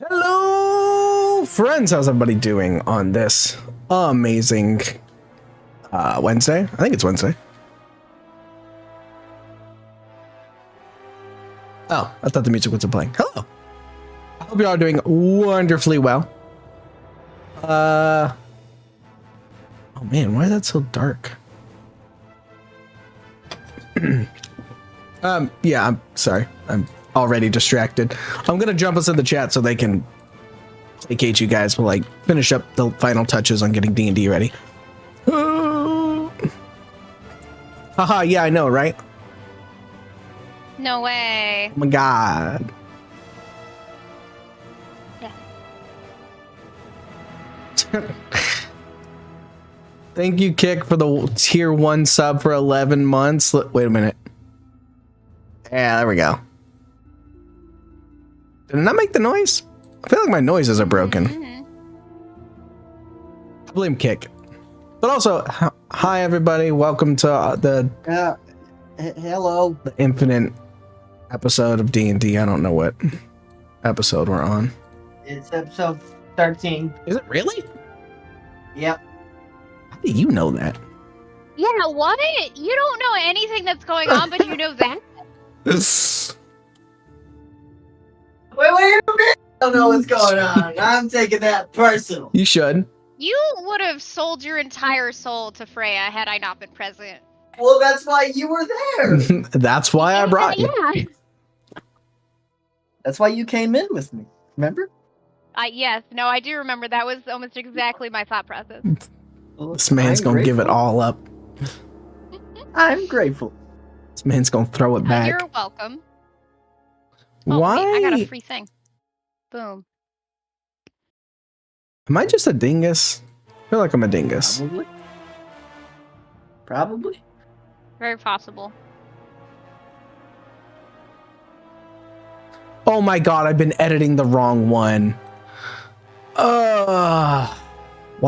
Hello, friends. How's everybody doing on this amazing Wednesday? I think it's Wednesday. Oh, I thought the music wasn't playing. Hello. I hope you all are doing wonderfully well. Oh man, why is that so dark? Yeah, I'm sorry. I'm already distracted. I'm gonna jump us in the chat so they can placate you guys. We'll like finish up the final touches on getting D&D ready. Haha, yeah, I know, right? No way. Oh my god. Yeah. Thank you, Kick, for the tier 1 sub for 11 months. Wait a minute. Yeah, there we go. Did it not make the noise? I feel like my noises are broken. Mm-hmm. I blame Kick. But also, hi everybody. Welcome to the Hello. the infinite episode of D&D. I don't know what episode we're on. It's episode 13. Is it really? Yep. How do you know that? Yeah, what? You don't know anything that's going on, but you know that? Wait a minute. I don't know what's going on. I'm taking that personal. You should. You would have sold your entire soul to Freya had I not been present. Well, that's why you were there. That's why I brought you. Yeah. That's why you came in with me. Remember? Yes, no, I do remember. That was almost exactly my thought process. This man's gonna give it all up. I'm grateful. This man's gonna throw it back. You're welcome. Oh, Why? wait, I got a free thing. Boom. Am I just a dingus? I feel like I'm a dingus. Probably. Probably. Very possible. Oh my god, I've been editing the wrong one. Why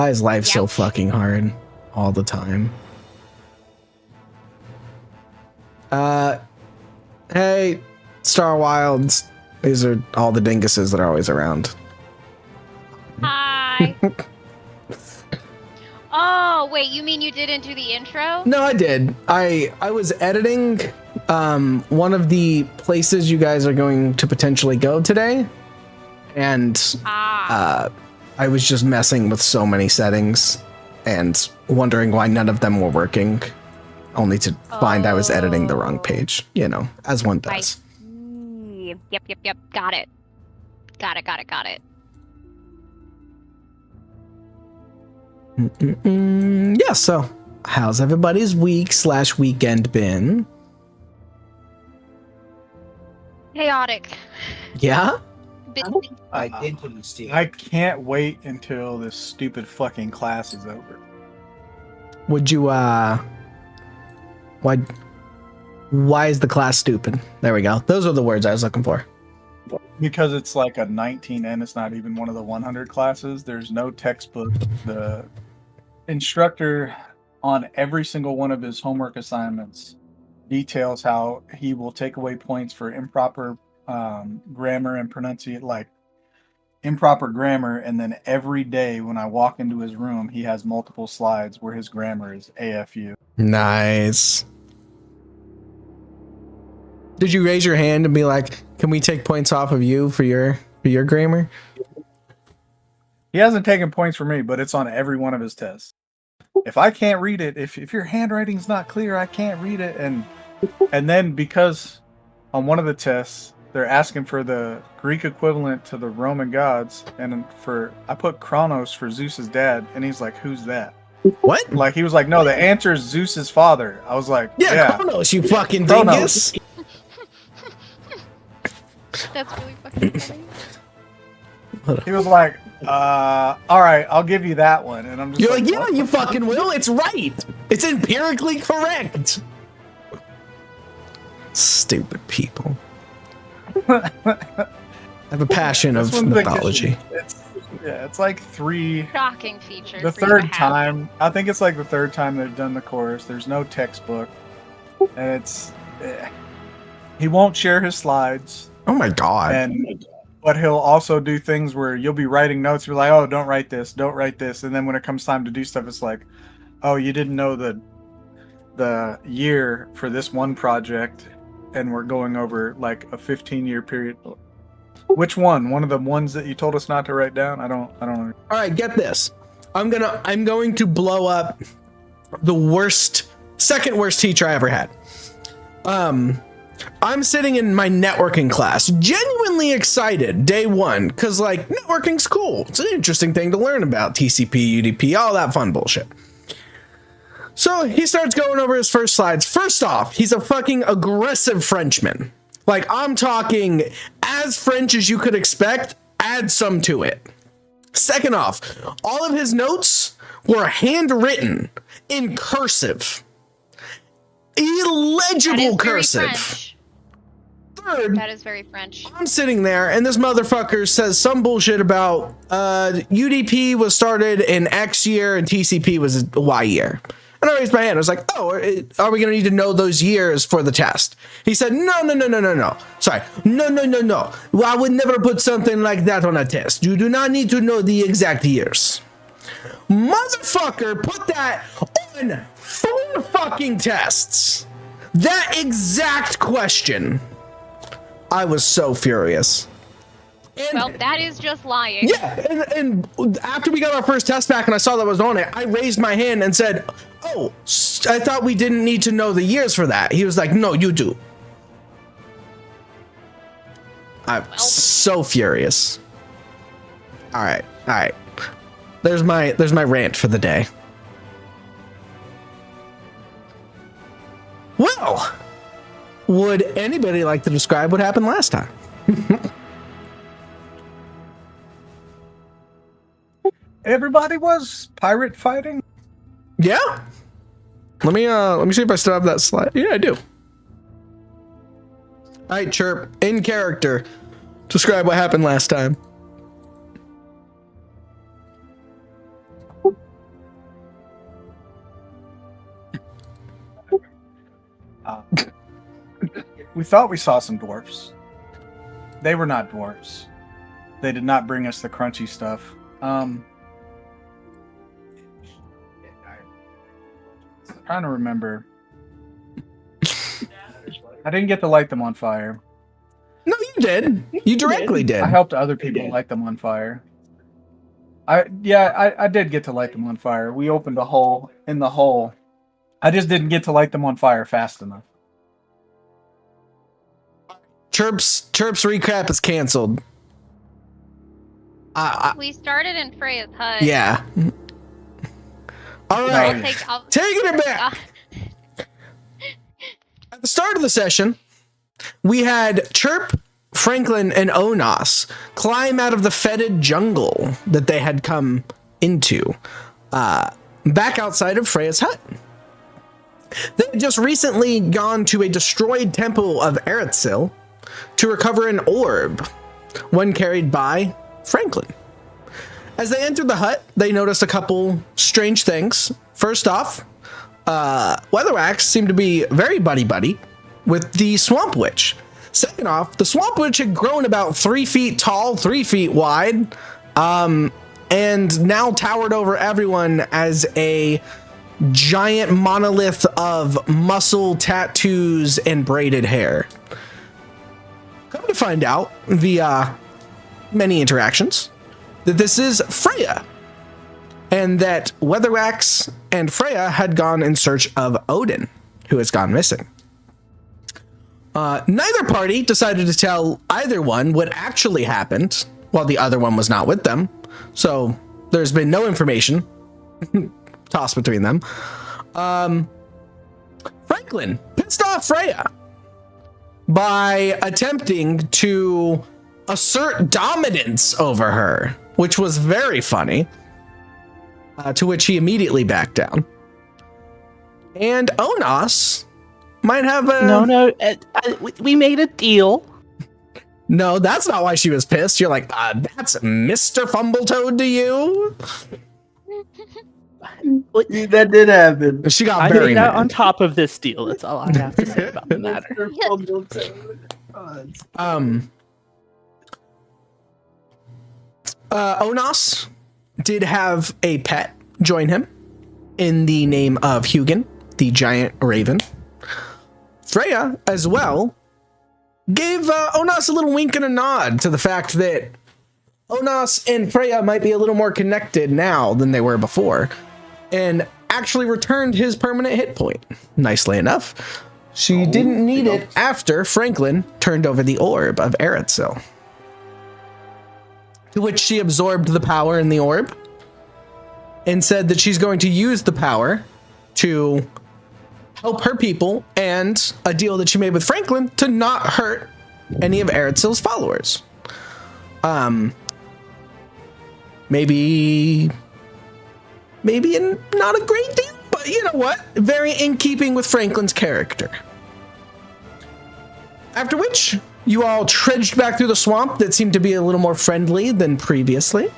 is life so fucking hard all the time? Hey, Star Wilds. These are all the dinguses that are always around. Hi. Oh, wait, you mean you didn't do the intro? No, I did. I was editing one of the places you guys are going to potentially go today, and I was just messing with so many settings and wondering why none of them were working, only to find I was editing the wrong page, you know, as one does. Yep. Got it. Got it. Yeah, so how's everybody's week/weekend been? Chaotic. Yeah? I can't wait until this stupid fucking class is over. Would you, why is the class stupid? There we go. Those are the words I was looking for. Because it's like a 19 and it's not even one of the 100 classes. There's no textbook. The instructor on every single one of his homework assignments details how he will take away points for improper grammar and pronunciate, like improper grammar. And then every day when I walk into his room, he has multiple slides where his grammar is AFU. Nice. Did you raise your hand and be like, can we take points off of you for your grammar? He hasn't taken points for me, but it's on every one of his tests. If I can't read it, if your handwriting's not clear, I can't read it. And then because on one of the tests, they're asking for the Greek equivalent to the Roman gods. And I put Kronos for Zeus's dad. And he's like, who's that? What? Like, he was like, no, the answer is Zeus's father. I was like, yeah. Kronos, you fucking Kronos. dingus. That's really fucking funny. He was like, all right, I'll give you that one. And I'm just You're like, yeah, what? you fucking will. It's right. It's empirically correct. Stupid people. I have a passion of mythology. It's like three. Shocking feature. The third time. I think it's like the third time they've done the course. There's no textbook. And it's. He won't share his slides. Oh my god. And But he'll also do things where you'll be writing notes. You're like, oh, don't write this. And then when it comes time to do stuff, it's like, oh, you didn't know the year for this one project, and we're going over like a 15-year period. Which one? One of the ones that you told us not to write down? I don't know. All right, get this. I'm going to blow up the second worst teacher I ever had. I'm sitting in my networking class, genuinely excited, day one, because like networking's cool. It's an interesting thing to learn about, TCP, UDP, all that fun bullshit. So he starts going over his first slides. First off, he's a fucking aggressive Frenchman. Like, I'm talking as French as you could expect, add some to it. Second off, all of his notes were handwritten in cursive. Illegible cursive. Third, that is very French. I'm sitting there and this motherfucker says some bullshit about UDP was started in X year and TCP was Y year. And I raised my hand. I was like, oh, are we going to need to know those years for the test? He said, no. Sorry. No. Well, I would never put something like that on a test. You do not need to know the exact years. Motherfucker put that on 4 fucking tests. That exact question. I was so furious. Well, that is just lying. Yeah, and after we got our first test back and I saw that was on it, I raised my hand and said, oh, I thought we didn't need to know the years for that. He was like, no, you do. I'm so furious. All right. There's my rant for the day. Well, would anybody like to describe what happened last time? Everybody was pirate fighting? Yeah. Let me see if I still have that slide. Yeah, I do. All right, Chirp, in character, describe what happened last time. We thought we saw some dwarfs. They were not dwarfs. They did not bring us the crunchy stuff. Trying to remember. I didn't get to light them on fire. No, you did. You directly did. I helped other people light them on fire. I did get to light them on fire. We opened a hole in the hole. I just didn't get to light them on fire fast enough. Chirp's recap is canceled. We started in Freya's hut. Yeah. All right. Taking it back. At the start of the session, we had Chirp, Franklin, and Onos climb out of the fetid jungle that they had come into, back outside of Freya's hut. They had just recently gone to a destroyed temple of Eretsil to recover an orb, one carried by Franklin. As they entered the hut, they noticed a couple strange things. First off, Weatherwax seemed to be very buddy-buddy with the Swamp Witch. Second off, the Swamp Witch had grown about 3 feet tall, 3 feet wide, and now towered over everyone as a giant monolith of muscle, tattoos, and braided hair. Come to find out via many interactions that this is Freya, and that Weatherwax and Freya had gone in search of Odin, who has gone missing. Neither party decided to tell either one what actually happened while the other one was not with them, so there's been no information tossed between them. Franklin pissed off Freya by attempting to assert dominance over her, which was very funny, to which he immediately backed down. And Onos might have a... No, we made a deal. No, that's not why she was pissed. You're like, that's Mr. Fumbletoad to you? That did happen. She got I very made out mad. on top of this deal. That's all I have to say about the matter. Onos did have a pet join him in the name of Hugin, the giant raven. Freya, as well, gave Onos a little wink and a nod to the fact that Onos and Freya might be a little more connected now than they were before, and actually returned his permanent hit point. Nicely enough. She didn't need it after Franklin turned over the orb of Eretzel, to which she absorbed the power in the orb and said that she's going to use the power to help her people and a deal that she made with Franklin to not hurt any of Eretzel's followers. Maybe not a great deal, but you know what? Very in keeping with Franklin's character. After which, you all trudged back through the swamp that seemed to be a little more friendly than previously,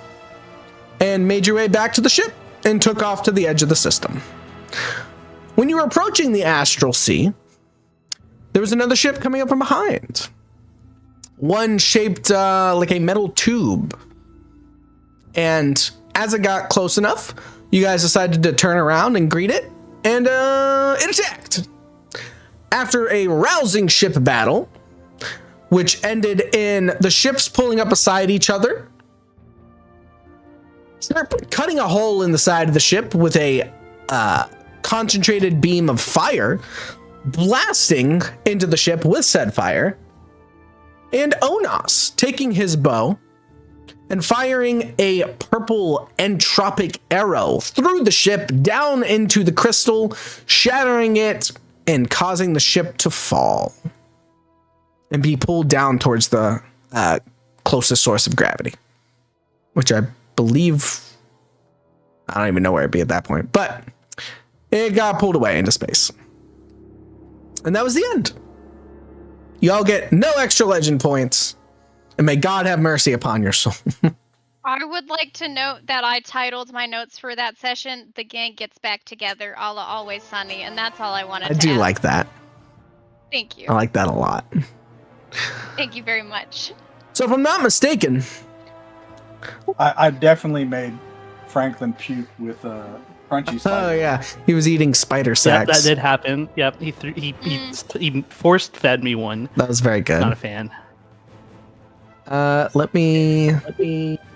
and made your way back to the ship and took off to the edge of the system. When you were approaching the Astral Sea, there was another ship coming up from behind. One shaped like a metal tube. And as it got close enough, you guys decided to turn around and greet it, and it attacked. After a rousing ship battle, which ended in the ships pulling up beside each other, start cutting a hole in the side of the ship with a concentrated beam of fire, blasting into the ship with said fire, and Onos taking his bow and firing a purple entropic arrow through the ship down into the crystal, shattering it and causing the ship to fall and be pulled down towards the closest source of gravity, which I believe, I don't even know where it'd be at that point, but it got pulled away into space. And that was the end. Y'all get no extra legend points, and may God have mercy upon your soul. I would like to note that I titled my notes for that session, "The Gang Gets Back Together, a la Always Sunny," and that's all I wanted to I do add. like that. Thank you. I like that a lot. Thank you very much. So if I'm not mistaken, I definitely made Franklin puke with crunchy spider. oh yeah, he was eating spider Yep, sacks. that did happen. Yep, he force fed me one. That was very good. Not a fan. Let me.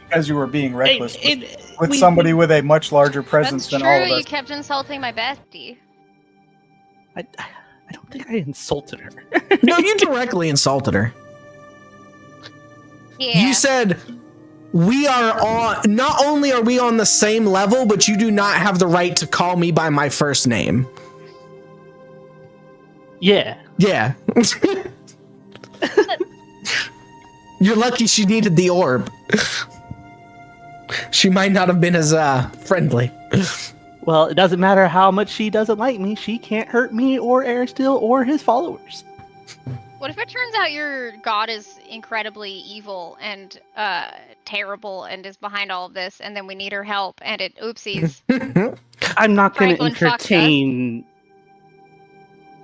Because you were being reckless with we- somebody with a much larger presence That's than all true. of You us. kept insulting my bestie. I don't think I insulted her. No, you directly insulted her. Yeah. You said we are on. Not only are we on the same level, but you do not have the right to call me by my first name. Yeah. Yeah. You're lucky she needed the orb. She might not have been as friendly. Well, it doesn't matter how much she doesn't like me. She can't hurt me or Aristil or his followers. What if it turns out your god is incredibly evil and terrible and is behind all of this, and then we need her help, and it oopsies. I'm not going to Franklin fucked us. entertain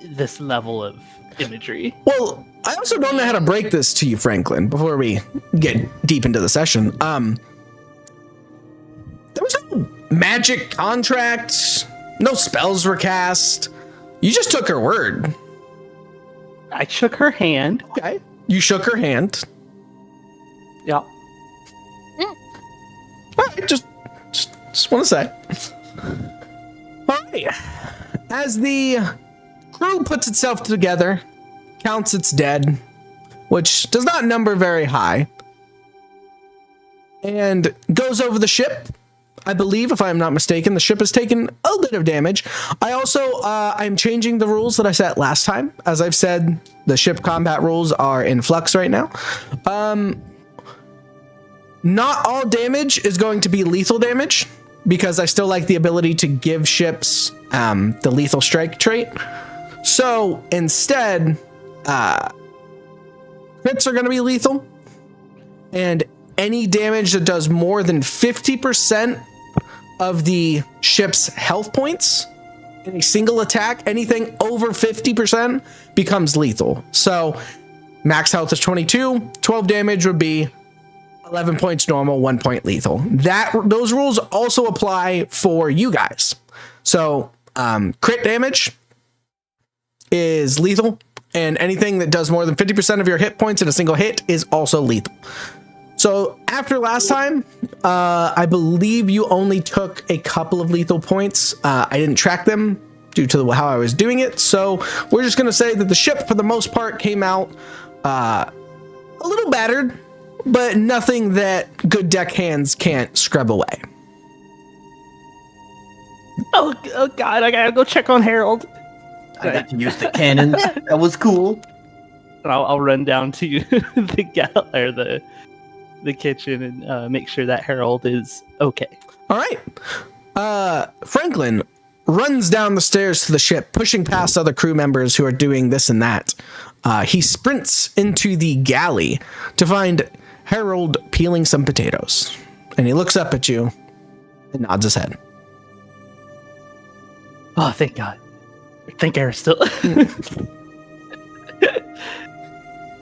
this level of imagery. Well, I also don't know how to break this to you, Franklin, before we get deep into the session. There was no magic contract, no spells were cast. You just took her word. I shook her hand. Okay. You shook her hand. Yeah. All right, just want to say. All right. As the crew puts itself together, counts its dead, which does not number very high, and goes over the ship. I believe, if I'm not mistaken, the ship has taken a bit of damage. I also, I'm changing the rules that I set last time. As I've said, the ship combat rules are in flux right now. Not all damage is going to be lethal damage, because I still like the ability to give ships the lethal strike trait. So instead, crits are going to be lethal, and any damage that does more than 50% of the ship's health points in a single attack, anything over 50% becomes lethal. So max health is 22, 12 damage would be 11 points normal, 1 point lethal. Those rules also apply for you guys. So crit damage is lethal, and anything that does more than 50% of your hit points in a single hit is also lethal. So after last time, I believe you only took a couple of lethal points. I didn't track them due to how I was doing it. So we're just going to say that the ship, for the most part, came out a little battered, but nothing that good deck hands can't scrub away. Oh God, I gotta go check on Harold. I got to use the cannons. That was cool. And I'll run down to the kitchen and make sure that Harold is okay. All right. Franklin runs down the stairs to the ship, pushing past other crew members who are doing this and that. He sprints into the galley to find Harold peeling some potatoes. And he looks up at you and nods his head. Oh, thank God. Thank Eric still.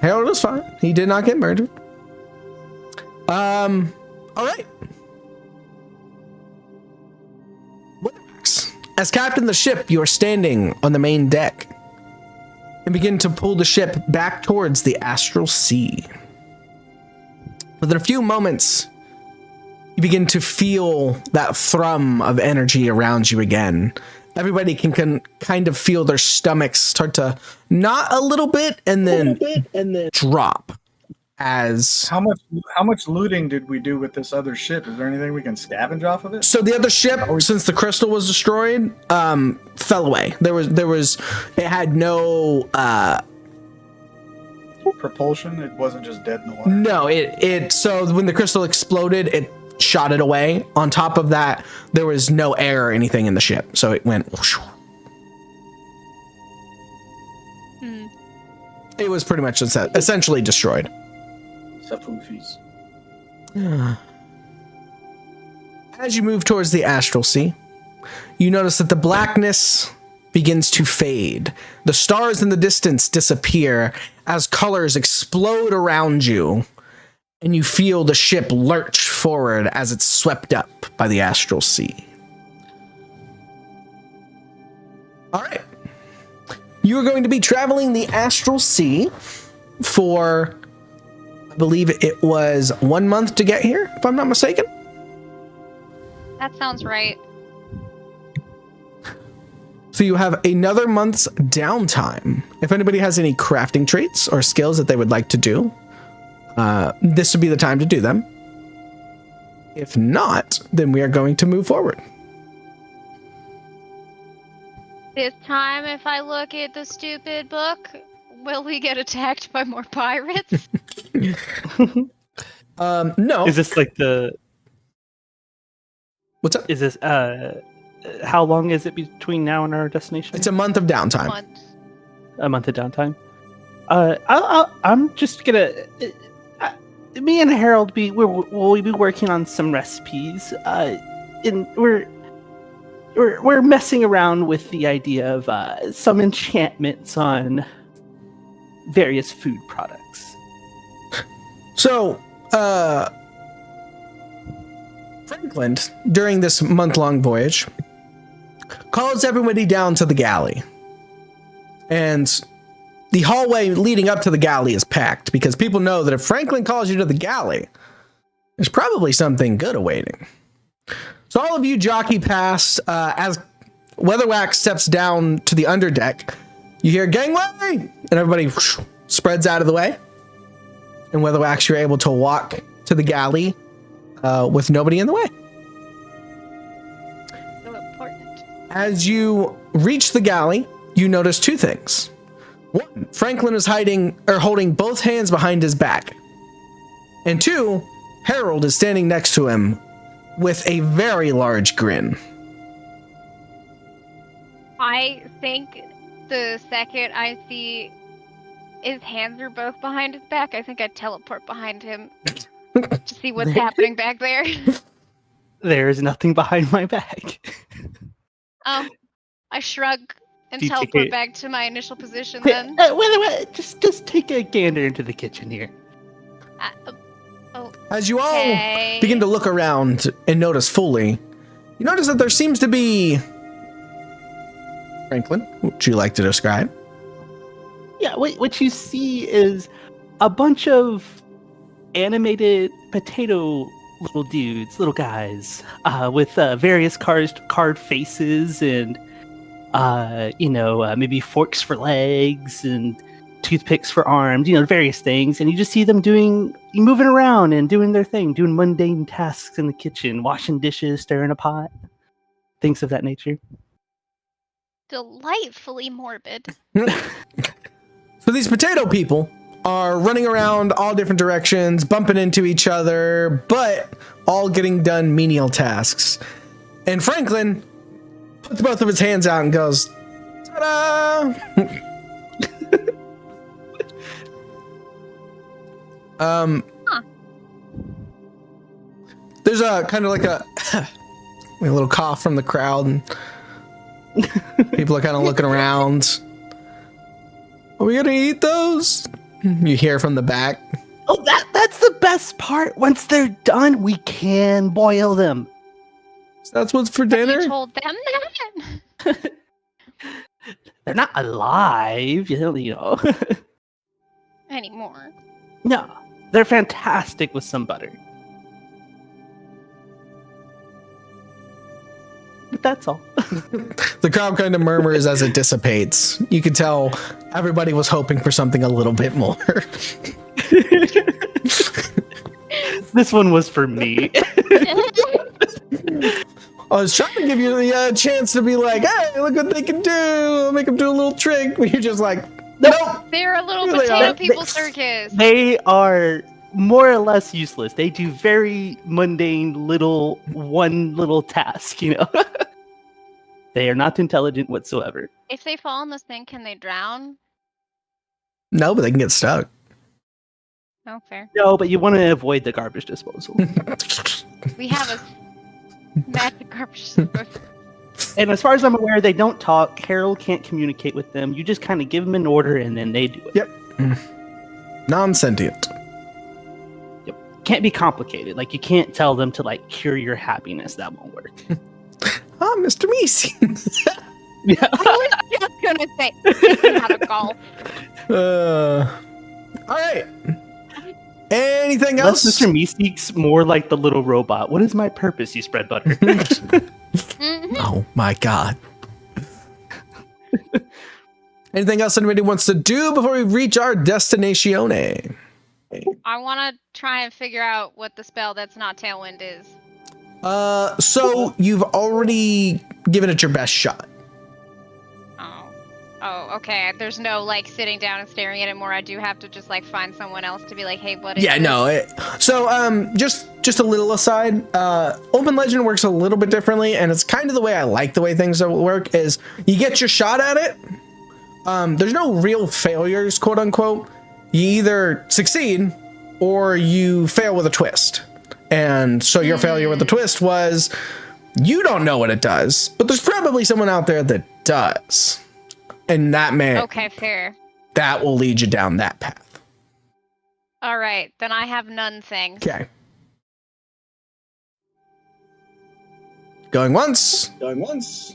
Harold is fine. He did not get murdered. All right. As captain of the ship, you are standing on the main deck and begin to pull the ship back towards the astral sea. Within a few moments, you begin to feel that thrum of energy around you again. Everybody can kind of feel their stomachs start to knot a little bit and then drop. As How much looting did we do with this other ship? Is there anything we can scavenge off of it? so the other ship, since the crystal was destroyed, fell away. It had no Propulsion? It wasn't just dead in the water. no, so when the crystal exploded, it shot it away. On top of that, there was no air or anything in the ship, so it went whoosh. It was pretty much essentially destroyed. Sapoofies. As you move towards the astral sea, you notice that the blackness begins to fade. The stars in the distance disappear as colors explode around you, and you feel the ship lurch forward as it's swept up by the astral sea. All right. You are going to be traveling the astral sea for, I believe it was 1 month to get here, if I'm not mistaken. That sounds right. So you have another month's downtime. If anybody has any crafting traits or skills that they would like to do, this would be the time to do them. If not, then we are going to move forward. This time, if I look at the stupid book, will we get attacked by more pirates? No. Is this like the? What's up? Is this how long is it between now and our destination? It's a month of downtime. A month of downtime. I'm just gonna. Me and Harold will be working on some recipes. And we're messing around with the idea of some enchantments on various food products. So, Franklin, during this month-long voyage, calls everybody down to the galley. And the hallway leading up to the galley is packed because people know that if Franklin calls you to the galley, there's probably something good awaiting. So all of you jockey past as Weatherwax steps down to the underdeck. You hear gangway, and everybody whoosh, spreads out of the way. And Weatherwax, you're able to walk to the galley with nobody in the way. So important. As you reach the galley, you notice two things. One, Franklin is holding both hands behind his back. And two, Harold is standing next to him with a very large grin. I think the second I see his hands are both behind his back, I think I'd teleport behind him to see what's happening back there. There is nothing behind my back. I shrug and Do you take teleport it- back to my initial position then. Wait, just take a gander into the kitchen here. As you all Okay. begin to look around and notice fully, you notice that there seems to be... Franklin, would you like to describe? Yeah, what you see is a bunch of animated potato little dudes, little guys, with various card faces and maybe forks for legs and toothpicks for arms, various things. And you just see them moving around and doing their thing, doing mundane tasks in the kitchen, washing dishes, stirring a pot, things of that nature. Delightfully morbid. So these potato people are running around all different directions, bumping into each other, but all getting done menial tasks. And Franklin puts both of his hands out and goes, ta-da! There's a kind of like a little cough from the crowd, and people are kind of looking around. Are we gonna eat those? You hear from the back. Oh, that's the best part. Once they're done, we can boil them. So that's what's for dinner? You told them that? They're not alive, you know. Anymore. No, they're fantastic with some butter. But that's all. The crowd kind of murmurs as it dissipates. You can tell everybody was hoping for something a little bit more. This one was for me. I was trying to give you the chance to be like, hey, look what they can do. I'll make them do a little trick. But you're just like, nope. They're a little Here they potato are. people circus. They are more or less useless. They do very mundane one little task, They are not intelligent whatsoever. If they fall in this thing, can they drown? No, but they can get stuck. No, fair. No, but you want to avoid the garbage disposal. We have a magic garbage disposal. And as far as I'm aware, they don't talk. Harold can't communicate with them. You just kind of give them an order and then they do it. Yep. Non-sentient. Can't be complicated. Like, you can't tell them to, cure your happiness. That won't work. Ah, Mr. Meese. Yeah. I was just gonna say, teach me how to golf. All right. Anything Unless else? Mr. Meeseek's more like the little robot. What is my purpose, you spread butter? Mhm. Oh my god. Anything else anybody wants to do before we reach our destination? I want to try and figure out what the spell that's not Tailwind is. So you've already given it your best shot. Oh, okay. There's no sitting down and staring at it more. I do have to just find someone else to be like, hey, what is Yeah, this? no. Just a little aside. Open Legend works a little bit differently, and it's kind of the way I like the way things work. Is you get your shot at it. There's no real failures, quote unquote. You either succeed or you fail with a twist. And so your failure with the twist was you don't know what it does, but there's probably someone out there that does. And that Okay, fair. that will lead you down that path. All right, then I have none things. Okay. Going once.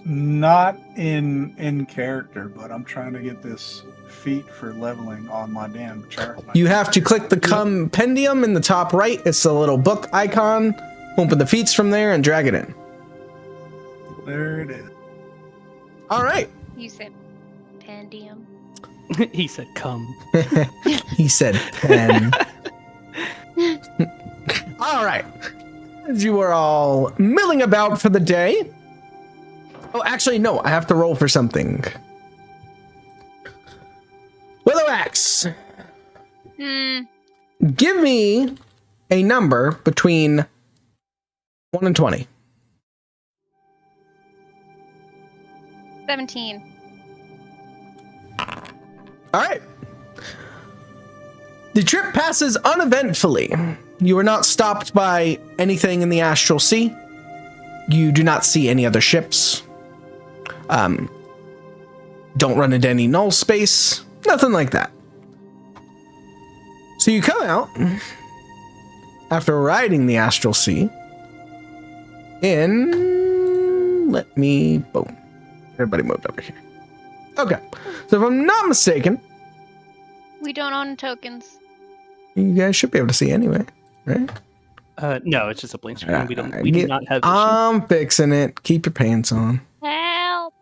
Not in character, but I'm trying to get this feat for leveling on my damn chart. You have to click the compendium in the top right. It's the little book icon. Open the feats from there and drag it in. There it is. All right. You said pendium. He said, come. He said pen. All right. As you are all milling about for the day. Oh, actually, no. I have to roll for something. Willow Axe. Give me a number between 1 and 20. 17. All right. The trip passes uneventfully. You are not stopped by anything in the astral sea. You do not see any other ships. Don't run into any null space. Nothing like that. So you come out after riding the astral sea boom. Everybody moved over here. Okay. So if I'm not mistaken, We don't own tokens. you guys should be able to see anyway, right? No, it's just a blank screen. We do not have vision. I'm fixing it. Keep your pants on. Help!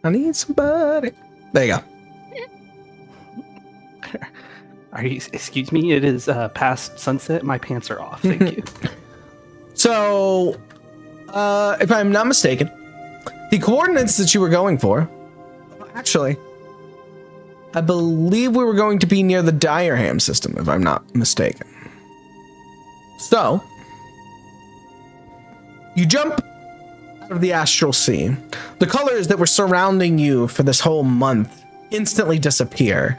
I need somebody. There you go. Excuse me, it is past sunset. My pants are off. Thank you. So, if I'm not mistaken, the coordinates that you were going for, actually, I believe we were going to be near the Direham system, if I'm not mistaken. So, you jump out of the astral sea. The colors that were surrounding you for this whole month instantly disappear.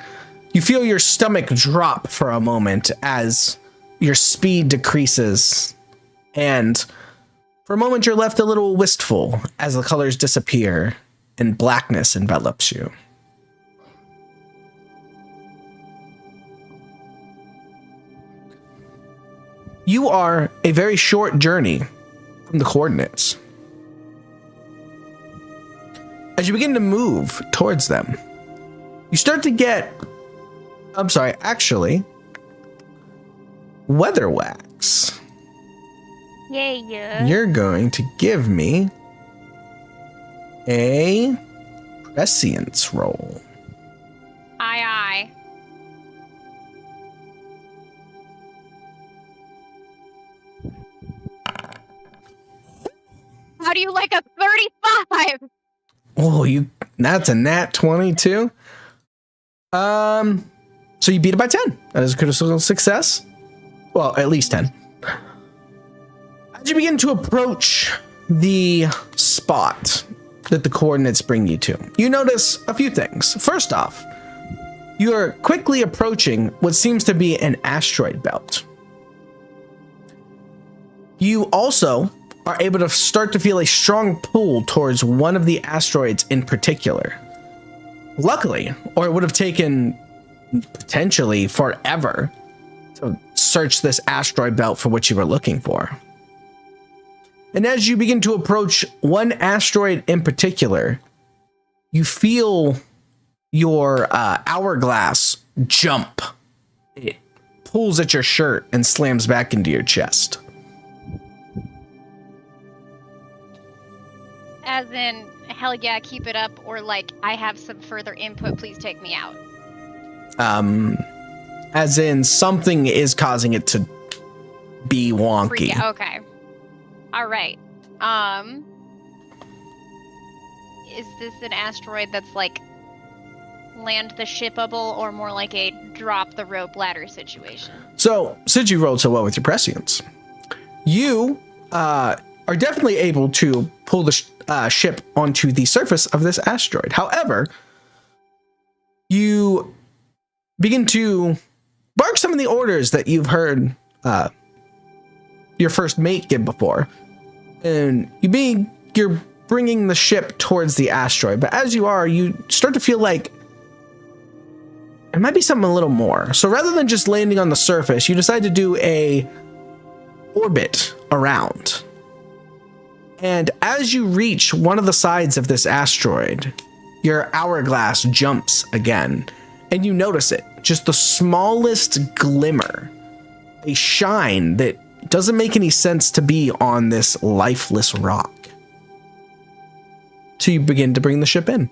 You feel your stomach drop for a moment as your speed decreases, and for a moment you're left a little wistful as the colors disappear and blackness envelops you. You are a very short journey from the coordinates. As you begin to move towards them, you start to get, weather wax. Yeah. You're going to give me a prescience roll. Aye. How do you like a 35? Oh, that's a nat 22. So you beat it by 10. That is a critical success. Well, at least 10. As you begin to approach the spot that the coordinates bring you to, you notice a few things. First off, you're quickly approaching what seems to be an asteroid belt. You also are able to start to feel a strong pull towards one of the asteroids in particular. Luckily, or it would have taken potentially forever to search this asteroid belt for what you were looking for. And as you begin to approach one asteroid in particular, you feel your hourglass jump. It pulls at your shirt and slams back into your chest. As in, hell yeah, keep it up, or like, I have some further input, please take me out. As in, something is causing it to be wonky. Okay. Alright. Is this an asteroid that's like land the shipable, or more like a drop the rope ladder situation? So, since you rolled so well with your prescience, you are definitely able to pull the ship onto the surface of this asteroid. However, you begin to bark some of the orders that you've heard your first mate give before, and you're bringing the ship towards the asteroid. But as you are, you start to feel like it might be something a little more. So rather than just landing on the surface, you decide to do a orbit around. And as you reach one of the sides of this asteroid, your hourglass jumps again, and you notice it. Just the smallest glimmer, a shine that doesn't make any sense to be on this lifeless rock. So you begin to bring the ship in.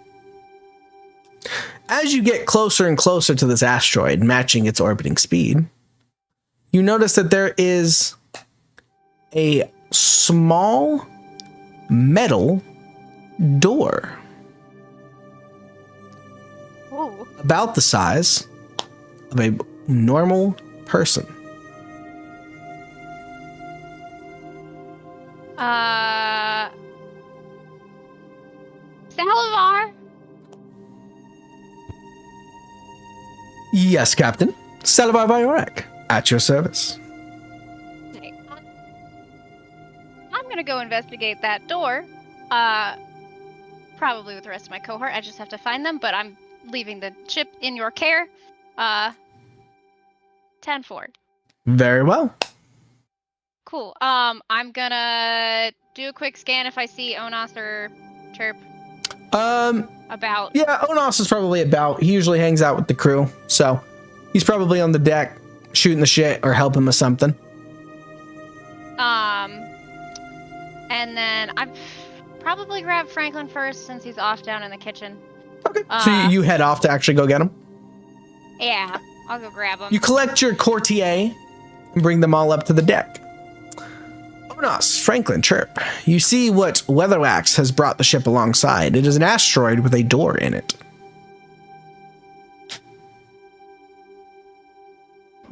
As you get closer and closer to this asteroid, matching its orbiting speed, you notice that there is a small metal door. Ooh. About the size of a normal person. Salazar? Yes, Captain. Salavar Viorak, at your service. Okay. I'm gonna go investigate that door. Probably with the rest of my cohort. I just have to find them, but I'm leaving the ship in your care. 10-4. Very well. Cool. I'm gonna do a quick scan if I see Onos or Chirp about. Yeah, Onos is probably about. He usually hangs out with the crew, so he's probably on the deck shooting the shit or helping with something. And then I'd probably grab Franklin first since he's off down in the kitchen. Okay. So you head off to actually go get him? Yeah, I'll go grab him. You collect your courtier and bring them all up to the deck. Onos, Franklin, Chirp. You see what Weatherwax has brought the ship alongside. It is an asteroid with a door in it.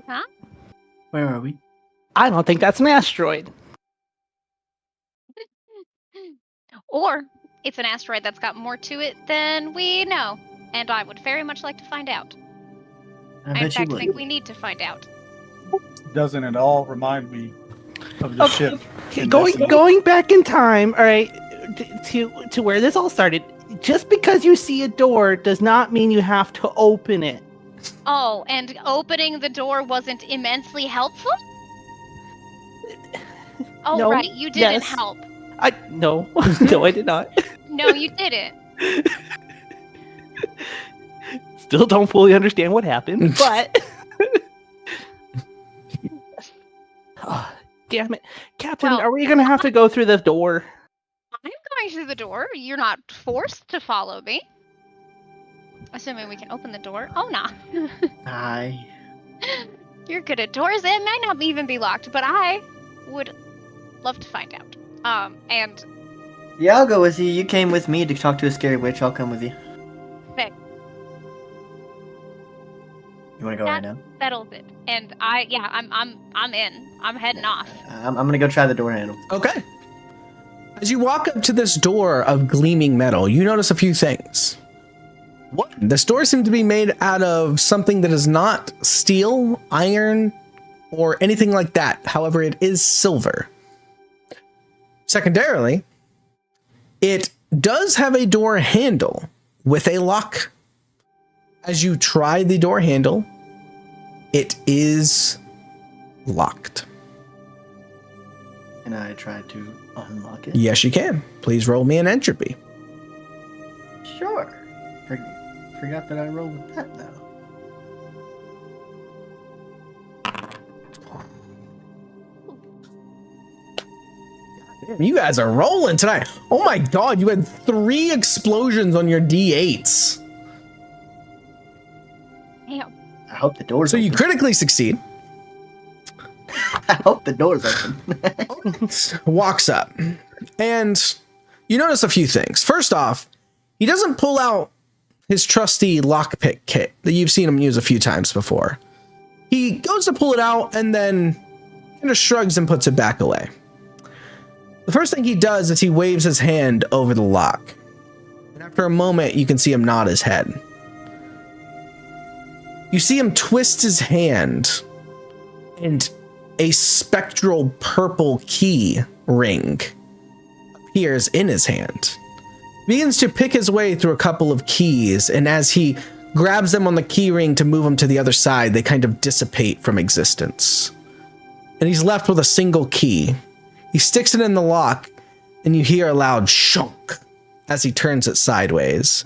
Huh? Where are we? I don't think that's an asteroid. Or it's an asteroid that's got more to it than we know, and I would very much like to find out. I in fact think we need to find out. Doesn't it all remind me of the ship? Going back in time, all right, to where this all started. Just because you see a door does not mean you have to open it. Oh, and opening the door wasn't immensely helpful? Oh, No, right, you didn't yes. help. No, no, I did not. No, you didn't. Still don't fully understand what happened, but oh, damn it, Captain, Well, are we gonna have to go through the door? I'm going through the door. You're not forced to follow me. Assuming we can open the door. Oh, nah. Hi. You're good at doors. It might not even be locked, but I would love to find out. And Yeah, I'll go with you. You came with me to talk to a scary witch. I'll come with you. Fair. You want to go right now? Settles it. And I'm in. I'm heading off. I'm gonna go try the door handle. Okay. As you walk up to this door of gleaming metal, you notice a few things. One, this door seems to be made out of something that is not steel, iron, or anything like that. However, it is silver. Secondarily, it does have a door handle with a lock. As you try the door handle, it is locked. And I tried to unlock it. Yes, you can. Please roll me an entropy. Sure. Forgot that I rolled with that now. You guys are rolling tonight. Oh my god, you had 3 explosions on your D8s. Damn. I hope the door's So open. you critically succeed. I hope the door's open. Walks up. And you notice a few things. First off, he doesn't pull out his trusty lockpick kit that you've seen him use a few times before. He goes to pull it out and then kind of shrugs and puts it back away. The first thing he does is he waves his hand over the lock. And after a moment, you can see him nod his head. You see him twist his hand, and a spectral purple key ring appears in his hand. He begins to pick his way through a couple of keys, and as he grabs them on the key ring to move them to the other side, they kind of dissipate from existence. And he's left with a single key. He sticks it in the lock, and you hear a loud shunk as he turns it sideways.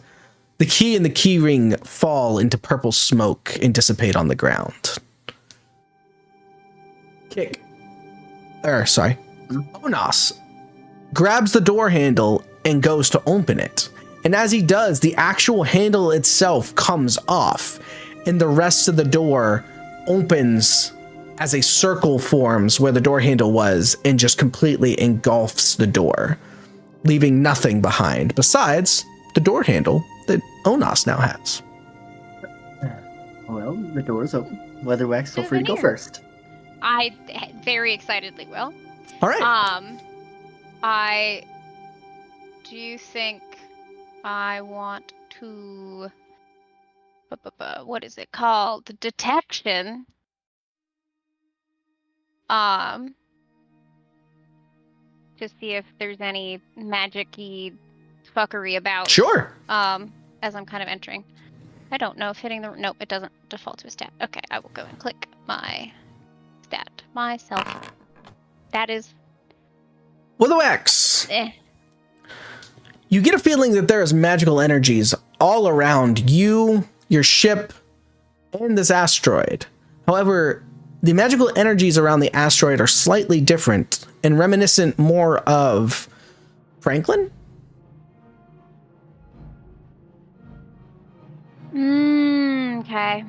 The key and the key ring fall into purple smoke and dissipate on the ground. Onos grabs the door handle and goes to open it. And as he does, the actual handle itself comes off, and the rest of the door opens as a circle forms where the door handle was and just completely engulfs the door, leaving nothing behind besides the door handle that Onos now has. Well, the door's open. Weatherwax, feel free to go first. I very excitedly will. All right. I do think I want to. What is it called? Detection. To see if there's any magic-y fuckery about. Sure. As I'm kind of entering. I don't know if hitting the. Nope, it doesn't default to a stat. Okay, I will go and click my stat myself. that is Willow-X, eh. you get a feeling that there is magical energies all around you, your ship, and this asteroid. However, the magical energies around the asteroid are slightly different and reminiscent more of Franklin? Okay.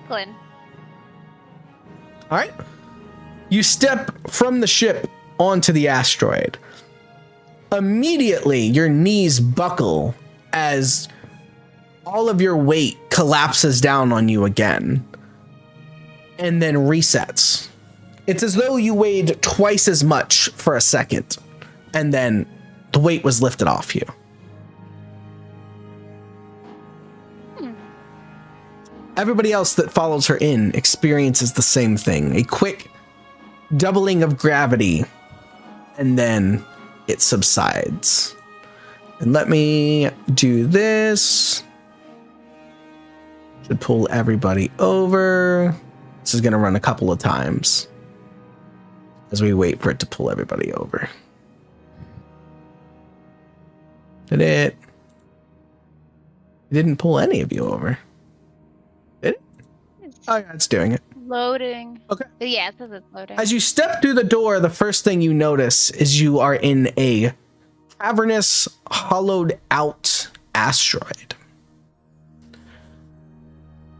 Glenn. All right. You step from the ship onto the asteroid. Immediately, your knees buckle as all of your weight collapses down on you again and then resets. It's as though you weighed twice as much for a second and then the weight was lifted off you. Everybody else that follows her in experiences the same thing. A quick doubling of gravity, and then it subsides. And let me do this. Should pull everybody over. This is going to run a couple of times as we wait for it to pull everybody over. Did it? It didn't pull any of you over. Oh, yeah, it's doing it. Loading. Okay. Yeah, it says it's loading. As you step through the door, the first thing you notice is you are in a cavernous, hollowed out asteroid.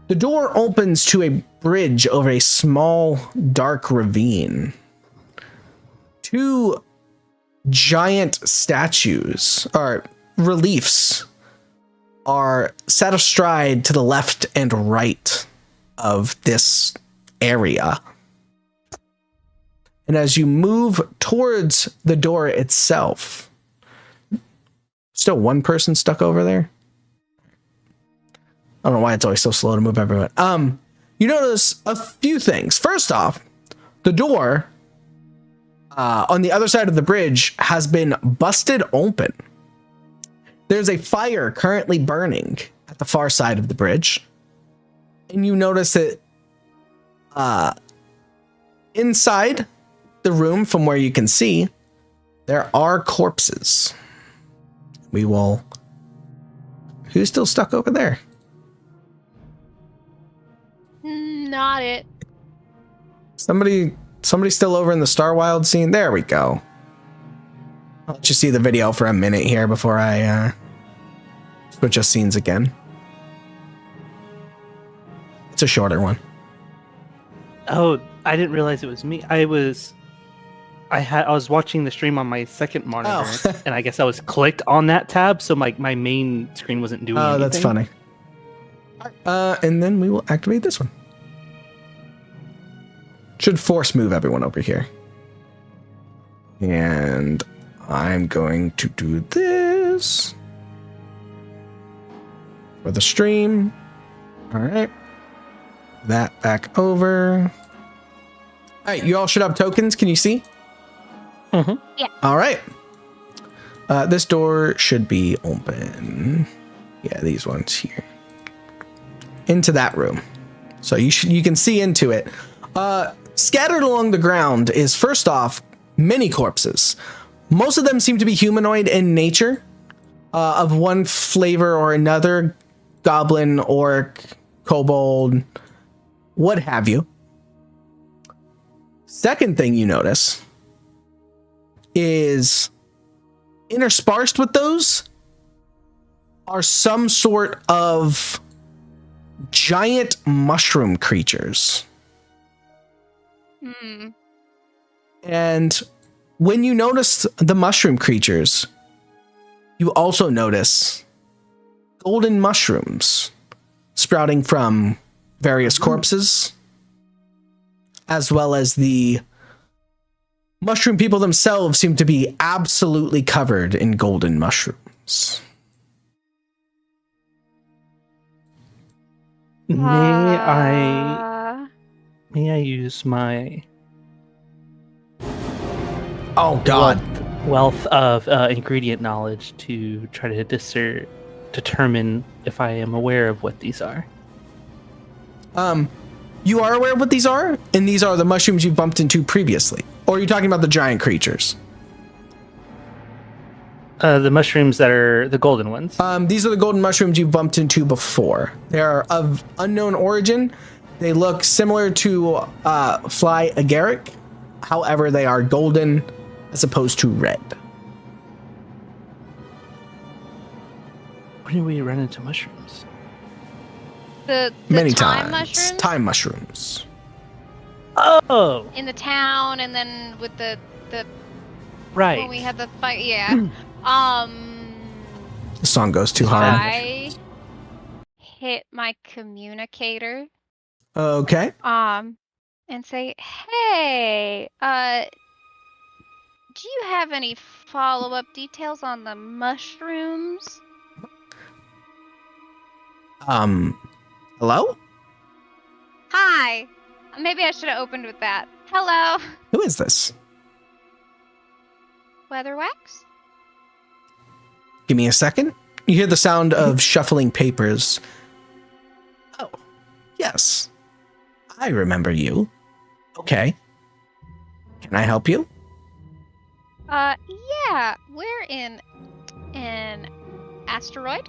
The door opens to a bridge over a small, dark ravine. Two giant statues, or reliefs, are set astride to the left and right of this area. And as you move towards the door itself, still one person stuck over there. I don't know why it's always so slow to move everyone. You notice a few things. First off, the door on the other side of the bridge has been busted open. There's a fire currently burning at the far side of the bridge. And you notice that inside the room, from where you can see, there are corpses. We will... Who's still stuck over there? Not it. Somebody still over in the Starwild scene? There we go. I'll let you see the video for a minute here before I switch us scenes again. It's a shorter one. Oh, I didn't realize it was me. I was watching the stream on my second monitor, and I guess I was clicked on that tab, so my main screen wasn't doing anything. Oh, that's funny. And then we will activate this one. Should force move everyone over here. And I'm going to do this for the stream. All right. That back over. All right, you all should have tokens. Can you see? Mm-hmm. Yeah. All right. This door should be open. Yeah, these ones here. Into that room. So you can see into it. Scattered along the ground is, first off, many corpses. Most of them seem to be humanoid in nature, of one flavor or another. Goblin, orc, kobold, what have you. Second thing you notice is interspersed with those are some sort of giant mushroom creatures. And when you notice the mushroom creatures, you also notice golden mushrooms sprouting from various corpses, as well as the mushroom people themselves seem to be absolutely covered in golden mushrooms. May I use my Oh God. wealth of ingredient knowledge to try to discern determine if I am aware of what these are. You are aware of what these are, and these are the mushrooms you've bumped into previously. Or are you talking about the giant creatures? The mushrooms that are the golden ones. These are the golden mushrooms you've bumped into before. They are of unknown origin. They look similar to fly agaric. However, they are golden as opposed to red. When do we run into mushrooms? The Many time times. mushrooms Time mushrooms. Oh, in the town, and then with the right. when we had the fight. Yeah. The song goes too hard. I hit my communicator. Okay. And say, hey, do you have any follow-up details on the mushrooms? Hello? Hi. Maybe I should have opened with that. Hello. Who is this? Weatherwax? Give me a second. You hear the sound of shuffling papers. Oh, yes. I remember you. Okay. Can I help you? Yeah. We're in an asteroid.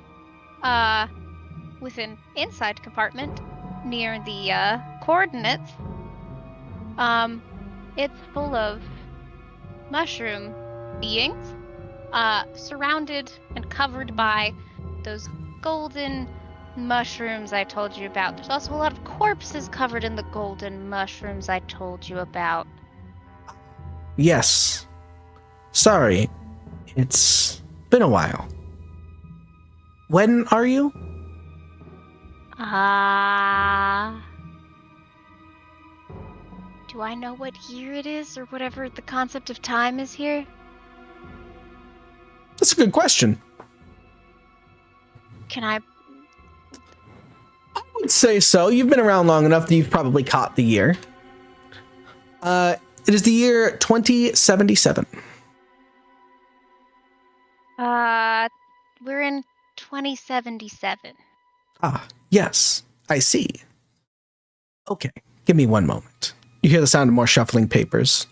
With an inside compartment near the coordinates. It's full of mushroom beings, surrounded and covered by those golden mushrooms I told you about. There's also a lot of corpses covered in the golden mushrooms I told you about. Yes. Sorry. It's been a while. When are you? Do I know what year it is, or whatever the concept of time is here? That's a good question. Can I... I would say so. You've been around long enough that you've probably caught the year. It is the year 2077. We're in 2077. Ah, yes. I see. Okay. Give me one moment. You hear the sound of more shuffling papers.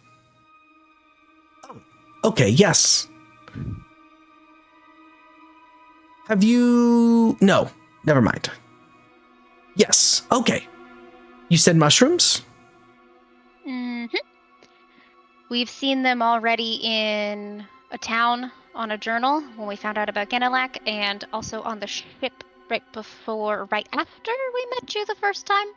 Oh, okay, yes. Have you... No, never mind. Yes, okay. You said mushrooms? Mm-hmm. We've seen them already in a town on a journal when we found out about Genelak, and also on the ship right after we met you the first time.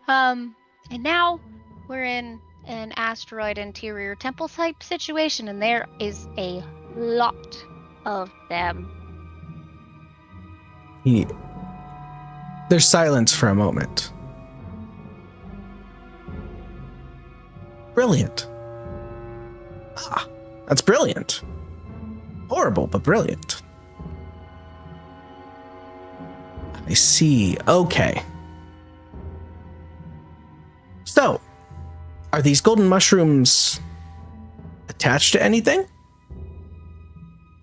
And now we're in an asteroid interior temple type situation, and there is a lot of them. There's silence for a moment. Brilliant. Ah, that's brilliant. Horrible, but brilliant. I see. Okay. So, are these golden mushrooms attached to anything?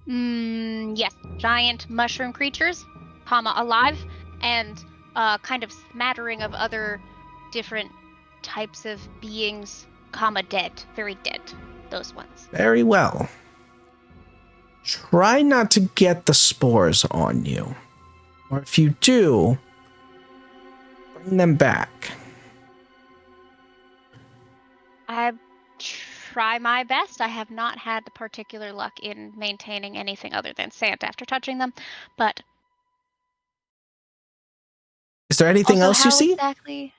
Yes. Giant mushroom creatures, alive, and kind of smattering of other different types of beings, dead. Very dead. Those ones. Very well. Try not to get the spores on you. Or if you do, bring them back. I try my best. I have not had the particular luck in maintaining anything other than sand after touching them, but... Is there anything also, else you how see? Exactly?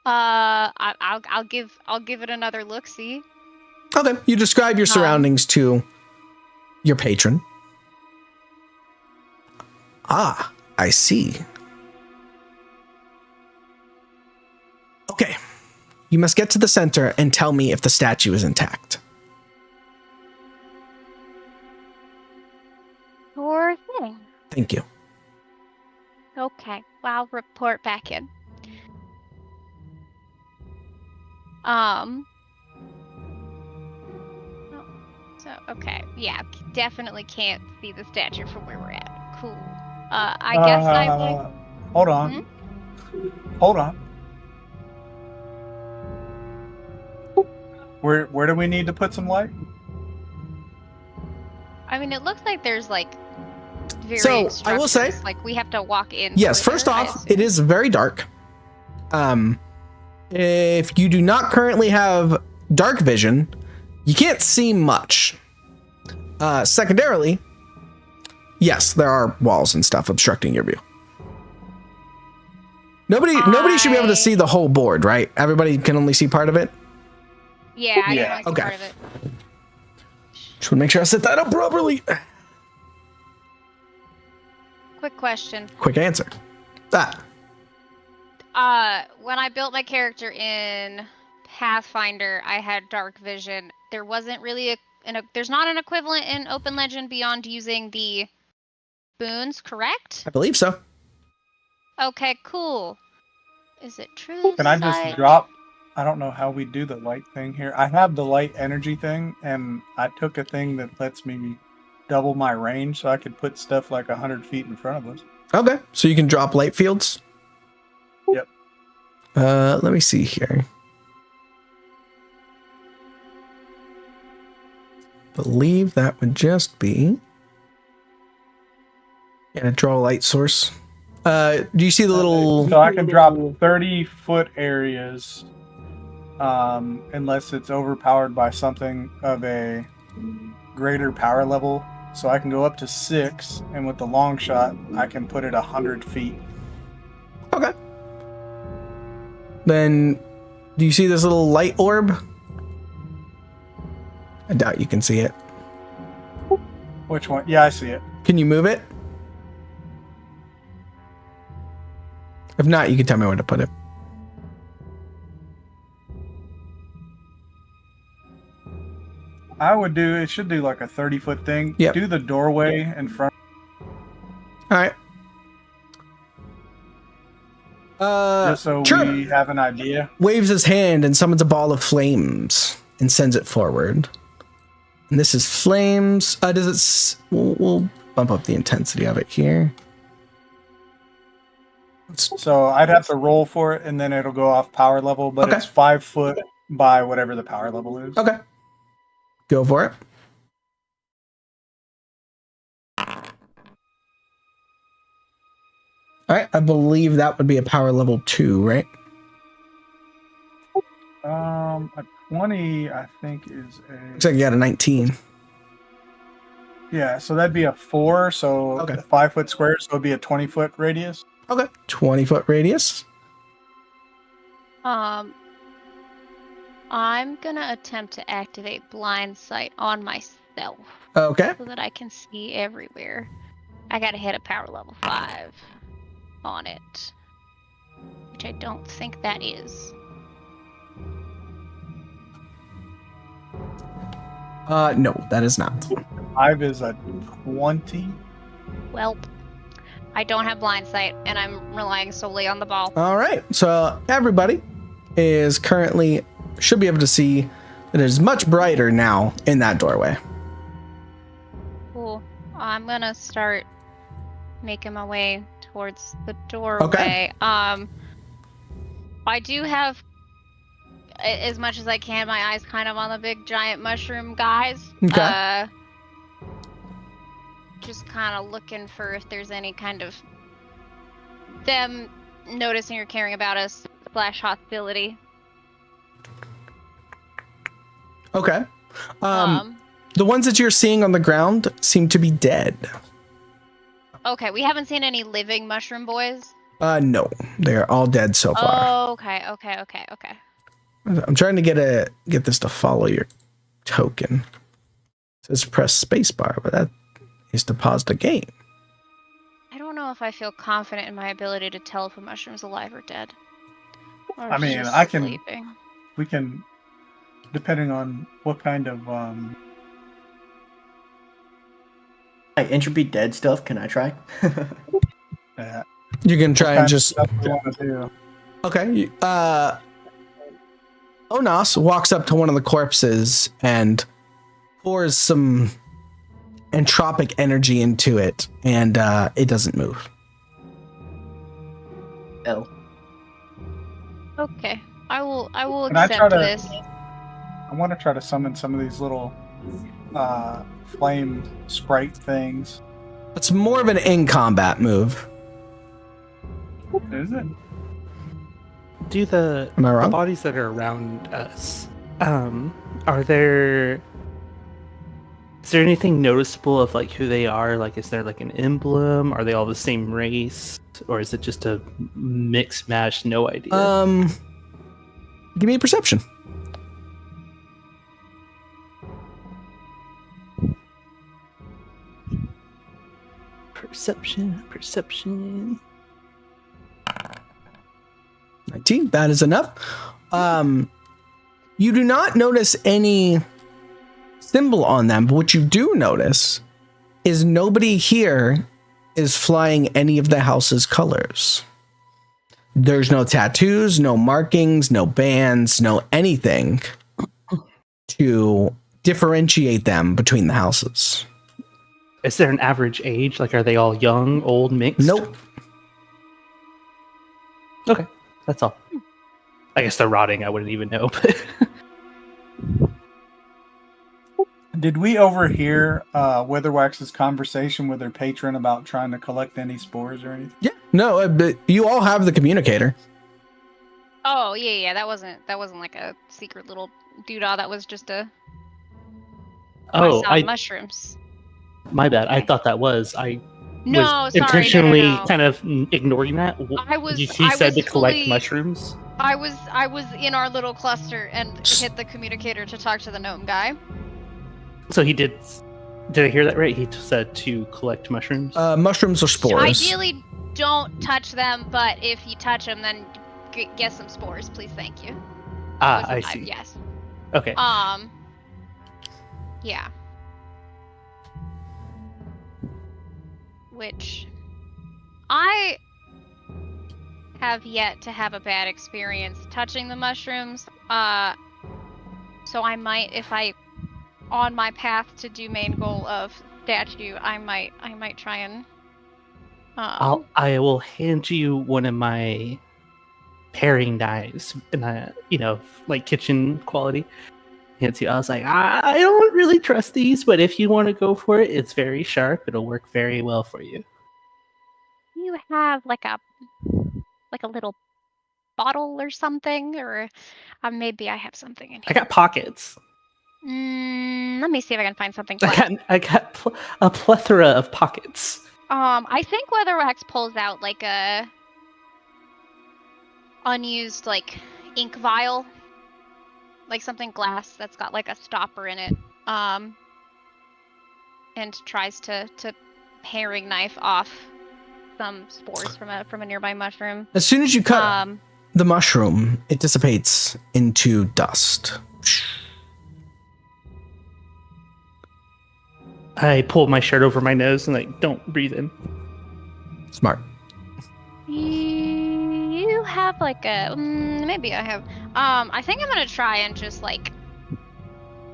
I'll give it another look-see. Okay, you describe your surroundings to your patron. Ah, I see. Okay, you must get to the center and tell me if the statue is intact. Sure thing. Thank you. Okay, well, I'll report back in. So, okay, yeah, definitely can't see the statue from where we're at. Cool. I guess I would. Hold on. Hold on. Where do we need to put some light? I mean, it looks like there's like So, structures. I will say- like we have to walk in. Yes, first off, it is very dark. If you do not currently have dark vision, you can't see much. Secondarily, yes, there are walls and stuff obstructing your view. Nobody should be able to see the whole board, right? Everybody can only see part of it. Yeah, I Yeah. can only see Okay. part of it. Just want to make sure I set that up properly. Quick question. Quick answer. When I built my character in Pathfinder, I had dark vision. There wasn't really there's not an equivalent in Open Legend beyond using the boons, correct? I believe so. Okay, cool. Is it true? Can I just drop? I don't know how we do the light thing here. I have the light energy thing, and I took a thing that lets me double my range, so I could put stuff like 100 feet in front of us. Okay, so you can drop light fields. Yep. Let me see here. Believe that would just be. Yeah, draw a light source. Do you see the little? So I can drop 30-foot areas, unless it's overpowered by something of a greater power level. So I can go up to 6, and with the long shot, I can put it 100 feet. Okay. Then, do you see this little light orb? I doubt you can see it. Which one? Yeah, I see it. Can you move it? If not, you can tell me where to put it. I would do, it should do like a 30-foot thing. Yep. Do the doorway in front. All right. Just so sure. we have an idea. Waves his hand and summons a ball of flames and sends it forward. And this is flames. We'll bump up the intensity of it here. So I'd have to roll for it, and then it'll go off power level, but Okay. it's 5 foot by whatever the power level is. Okay. Go for it. All right. I believe that would be a power level 2, right? A 20, I think, is Looks like you got a 19. yeah. So that'd be a 4. So Okay. 5 foot square. So it'd be a 20-foot radius. Okay. 20-foot radius. I'm gonna attempt to activate blind sight on myself Okay. so that I can see everywhere. I gotta hit a power level 5 on it, which I don't think that is. No, that is not. 5 is a 20. Welp. I don't have blind sight, and I'm relying solely on the ball. All right. So everybody is currently should be able to see that it is much brighter now in that doorway. Cool. I'm gonna start making my way towards the doorway. I do have, as much as I can, my eyes kind of on the big giant mushroom guys. Okay. Just kind of looking for if there's any kind of them noticing or caring about us / hostility. Okay. The ones that you're seeing on the ground seem to be dead. Okay, we haven't seen any living mushroom boys. No, they're all dead so far. Oh, okay. I'm trying to get this to follow your token. It says press spacebar, but that is to pause the game. I don't know if I feel confident in my ability to tell if a mushroom's alive or dead. Or I if mean, just I can- sleeping. We can, depending on what kind of Like entropy dead stuff. Can I try? You can try and kind of just stuff we want to do. okay. Onas walks up to one of the corpses and pours some entropic energy into it, and it doesn't move. L. Okay. I will Can I try accept to- this. I want to try to summon some of these little flame sprite things. It's more of an in-combat move. Is it? Do the, Am I the wrong? bodies that are around us, are there... Is there anything noticeable of like who they are? Like, is there like an emblem? Are they all the same race? Or is it just a mix mash? No idea. Give me a perception. Perception. 19. That is enough. You do not notice any symbol on them, but what you do notice is nobody here is flying any of the house's colors. There's no tattoos, no markings, no bands, no anything to differentiate them between the houses. Is there an average age? Like, are they all young, old, mixed? Nope. Okay, that's all. I guess they're rotting. I wouldn't even know. But Did we overhear Weatherwax's conversation with their patron about trying to collect any spores or anything? Yeah. No, but you all have the communicator. Oh yeah. That wasn't like a secret little doodah. That was just a. oh, I saw mushrooms. my bad. I thought that was No, was sorry. intentionally No. kind of ignoring that. He said to collect fully- mushrooms. I was in our little cluster and hit the communicator to talk to the gnome guy. So he did. Did I hear that right? He said to collect mushrooms. Mushrooms or spores. Ideally, don't touch them, but if you touch them, then get some spores, please. Thank you. I Wasn't see. Yes. Okay. Yeah. Which I have yet to have a bad experience touching the mushrooms. So I might, if I on my path to do main goal of statue, I might try and I will hand you one of my paring knives, and like kitchen quality. Hands you. I was like, I don't really trust these, but if you want to go for it, it's very sharp. It'll work very well for you. you have like a little bottle or something, or maybe I have something in I here. got pockets. Let me see if I can find something. I got a plethora of pockets. I think Weatherwax pulls out like a unused like ink vial, like something glass that's got like a stopper in it, and tries to paring knife off some spores from a nearby mushroom. As soon as you cut the mushroom, it dissipates into dust. I pull my shirt over my nose and like, don't breathe in. Smart. You have like a maybe I have. I think I'm gonna try and just like.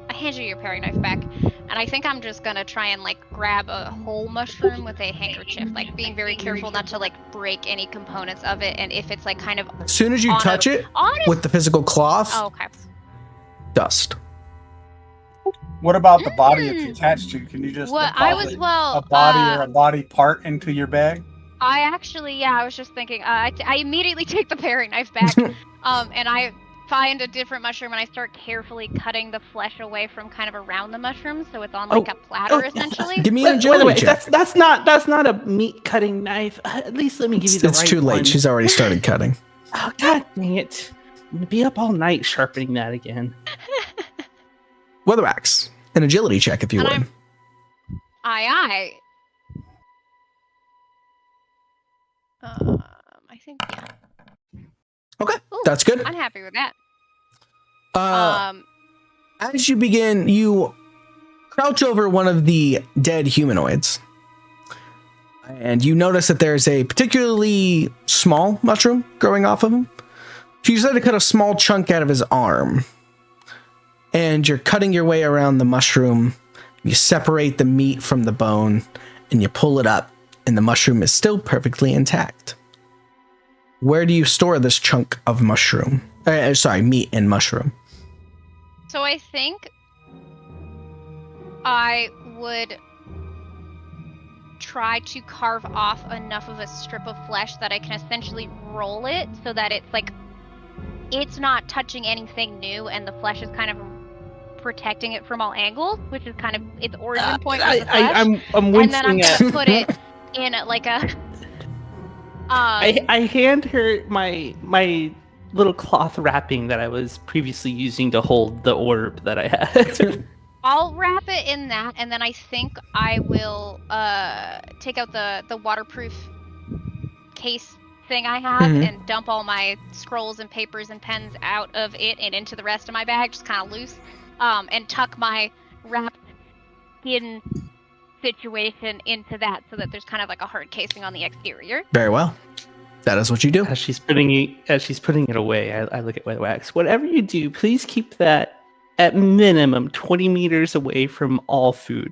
I hand you your paring knife back, and I think I'm just gonna try and like grab a whole mushroom with a handkerchief, like being very careful not to like break any components of it, and if it's like kind of. As soon as you touch it with the physical cloth, Oh, okay. dust. What about the body it's attached to? Can you just deposit a body or a body part into your bag? I actually, I was just thinking. I immediately take the paring knife back, and I find a different mushroom, and I start carefully cutting the flesh away from kind of around the mushroom, so it's on like a platter essentially. Give me an By the agility way, check. that's not a meat cutting knife. At least let me give you the It's right too late. one. She's already started cutting. Oh, god dang it! I'm gonna be up all night sharpening that again. Weatherwax. An agility check, if you And would. Aye. I think Okay, Ooh, that's good. I'm happy with that. As you begin, you crouch over one of the dead humanoids. And you notice that there's a particularly small mushroom growing off of him. So you decided to cut a small chunk out of his arm. And you're cutting your way around the mushroom, You separate the meat from the bone and you pull it up, and the mushroom is still perfectly intact. Where do you store this chunk of mushroom? Meat and mushroom. So I think I would try to carve off enough of a strip of flesh that I can essentially roll it so that it's like it's not touching anything new and the flesh is kind of protecting it from all angles, which is kind of its origin point with the flesh. I'm and then I'm wincing at. gonna put it in like a I hand her my little cloth wrapping that I was previously using to hold the orb that I had. I'll wrap it in that, and then I think I will take out the waterproof case thing I have and dump all my scrolls and papers and pens out of it and into the rest of my bag, just kind of loose, and tuck my wrapped skin situation into that so that there's kind of like a hard casing on the exterior. Very well. That is what you do. As she's putting it away, I look at Wet Wax. Whatever you do, please keep that at minimum 20 meters away from all food.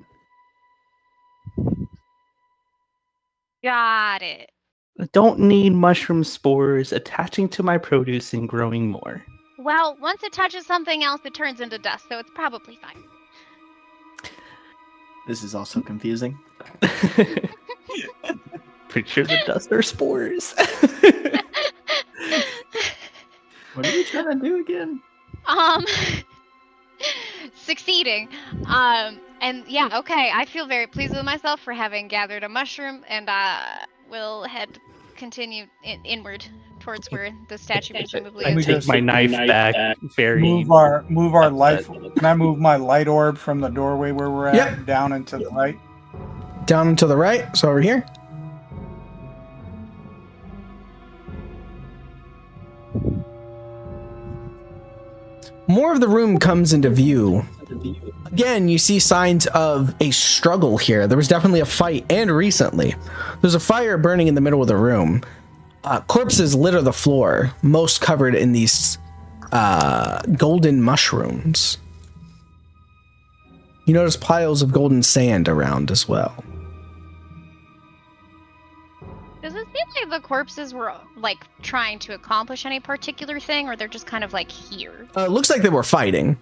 Got it. I don't need mushroom spores attaching to my produce and growing more. Well, once it touches something else, it turns into dust, so it's probably fine. This is also confusing. Pretty sure the dust are spores. What are we trying to do again? Succeeding. And yeah, okay, I feel very pleased with myself for having gathered a mushroom, and we'll continue inward towards where the statue presumably I is. take my knife back. Very Move our light. Can I move my light orb from the doorway where we're at Yep. down into the right? Down and to the right, so over here. More of the room comes into view. Again, you see signs of a struggle here. There was definitely a fight, and recently. There's a fire burning in the middle of the room. Corpses litter the floor, most covered in these golden mushrooms. You notice piles of golden sand around as well. Does it seem like the corpses were like trying to accomplish any particular thing, or they're just kind of like here? Looks like they were fighting.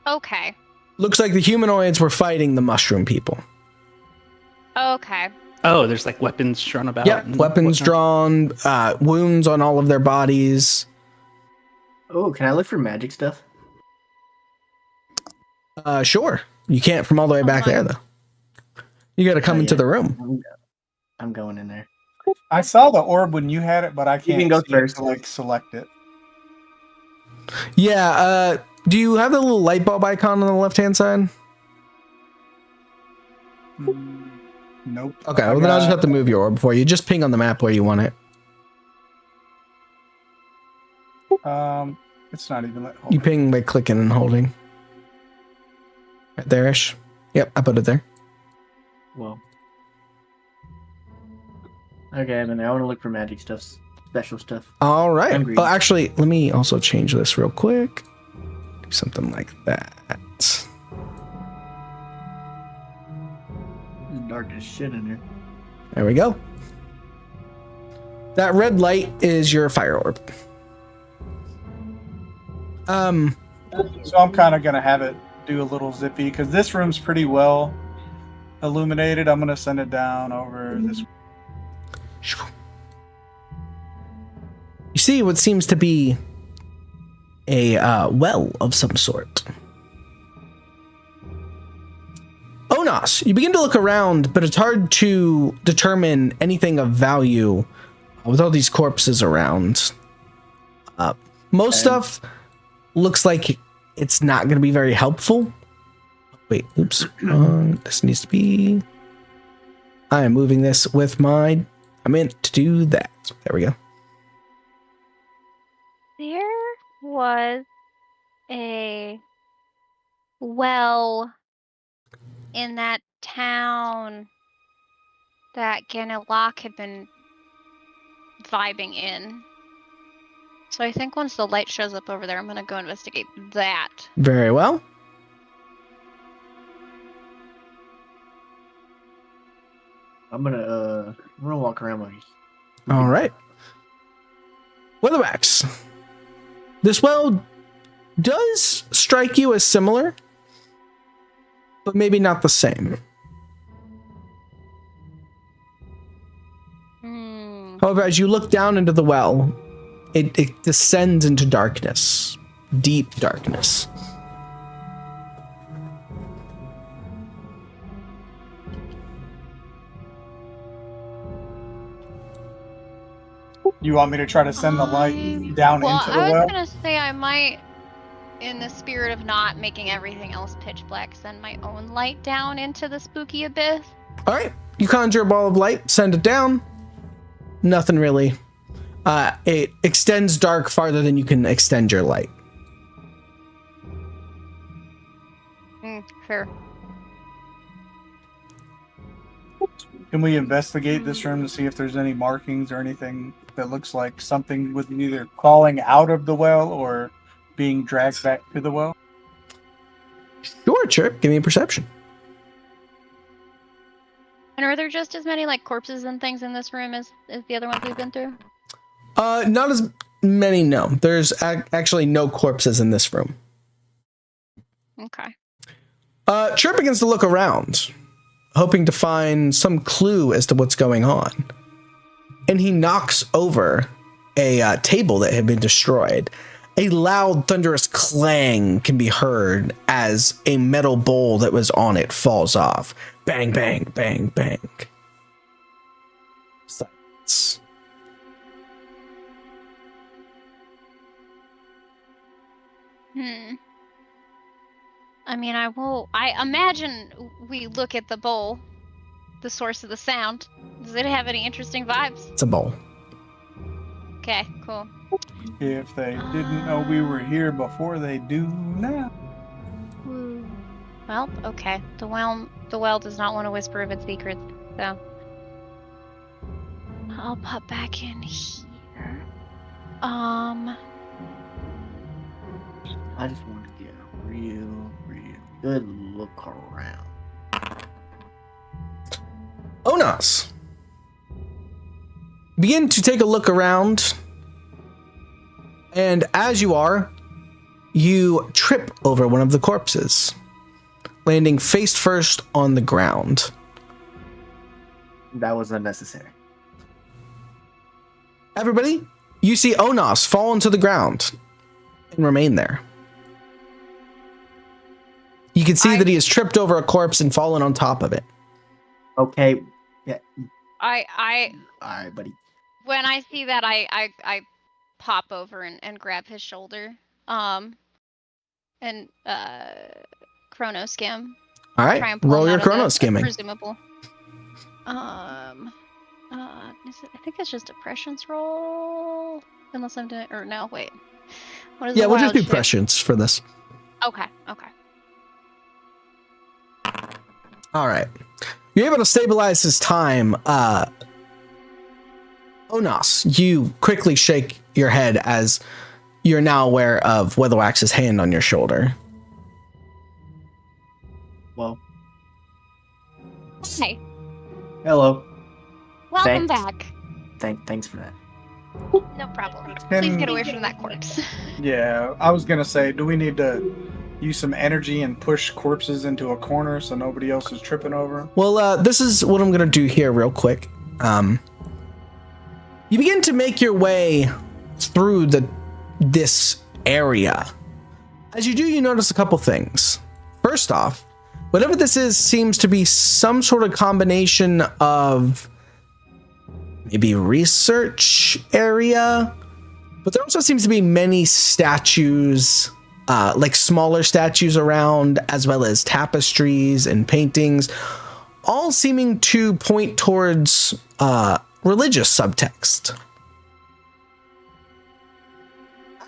Okay. Looks like the humanoids were fighting the mushroom people. Okay. Oh, there's like weapons drawn about. Yeah, weapons drawn, wounds on all of their bodies. Oh, can I look for magic stuff? Sure. You can't from all the way back there, though. You got to come into the room. I'm going in there. I saw the orb when you had it, but I can't can go see it first. to like select it. Yeah, do you have the little light bulb icon on the left-hand side? Nope. Okay, well then I'll just have to move your orb for you. Just ping on the map where you want it. It's not even let. You ping by clicking and holding. Right there-ish. Yep, I put it there. Well. Okay, I'm in there. I want to look for magic stuff, special stuff. All right. Hungry. Oh, actually, let me also change this real quick. Do something like that. It's dark as shit in here. There we go. That red light is your fire orb. So I'm kind of gonna have it do a little zippy because this room's pretty well illuminated. I'm gonna send it down over this. You see what seems to be a well of some sort. Onos, you begin to look around, but it's hard to determine anything of value with all these corpses around. Most stuff looks like it's not going to be very helpful. Wait, oops. This needs to be... I am moving this with my... I meant to do that. There we go. There was a well in that town that Ganelok had been vibing in. So I think once the light shows up over there, I'm gonna go investigate that. Very well. I'm gonna walk around my. All right. Weatherwax. This well does strike you as similar, but maybe not the same. However, as you look down into the well, it descends into darkness, deep darkness. You want me to try to send the light down into the I was well? gonna say I might, in the spirit of not making everything else pitch black, send my own light down into the spooky abyss. All right, you conjure a ball of light, send it down. Nothing really. It extends dark farther than you can extend your light. Fair. Can we investigate this room to see if there's any markings or anything that looks like something with either crawling out of the well or being dragged back to the well? Sure, Chirp. Give me a perception. And are there just as many like corpses and things in this room as the other ones we've been through? Not as many, no. There's actually no corpses in this room. Okay. Chirp begins to look around, hoping to find some clue as to what's going on. And he knocks over a table that had been destroyed. A loud, thunderous clang can be heard as a metal bowl that was on it falls off. Bang, bang, bang, bang. Silence. I mean, I imagine we look at the bowl, the source of the sound. Does it have any interesting vibes? It's a bowl. Okay, cool. If they didn't know we were here before, they do now. Well, okay. The well does not want to whisper of its secrets, so I'll pop back in here. I just want to get a real good look around. Onas. Begin to take a look around. And as you are, you trip over one of the corpses, landing face first on the ground. That was unnecessary. Everybody, you see Onas fall into the ground and remain there. You can see that he has tripped over a corpse and fallen on top of it. Okay. Yeah. I All right, buddy. when I see that, I pop over and grab his shoulder, and chrono skim. All right, Try and pull roll him your out of chrono the skimming. Presumable. I think it's just a prescience roll, unless I'm doing. Or no, wait. What is Yeah, the we'll just wild do shape? prescience for this. Okay. All right. You're able to stabilize his time. Onas, you quickly shake your head as you're now aware of Weatherwax's hand on your shoulder. Well, Hey, hello. welcome Thanks. back. Thanks for that. No problem. Can- Please get away from that corpse. Yeah, I was gonna say, do we need to use some energy and push corpses into a corner so nobody else is tripping over them? Well, this is what I'm going to do here real quick. You begin to make your way through this area. As you do, you notice a couple things. First off, whatever this is seems to be some sort of combination of maybe research area, but there also seems to be many statues, like smaller statues around, as well as tapestries and paintings, all seeming to point towards religious subtext.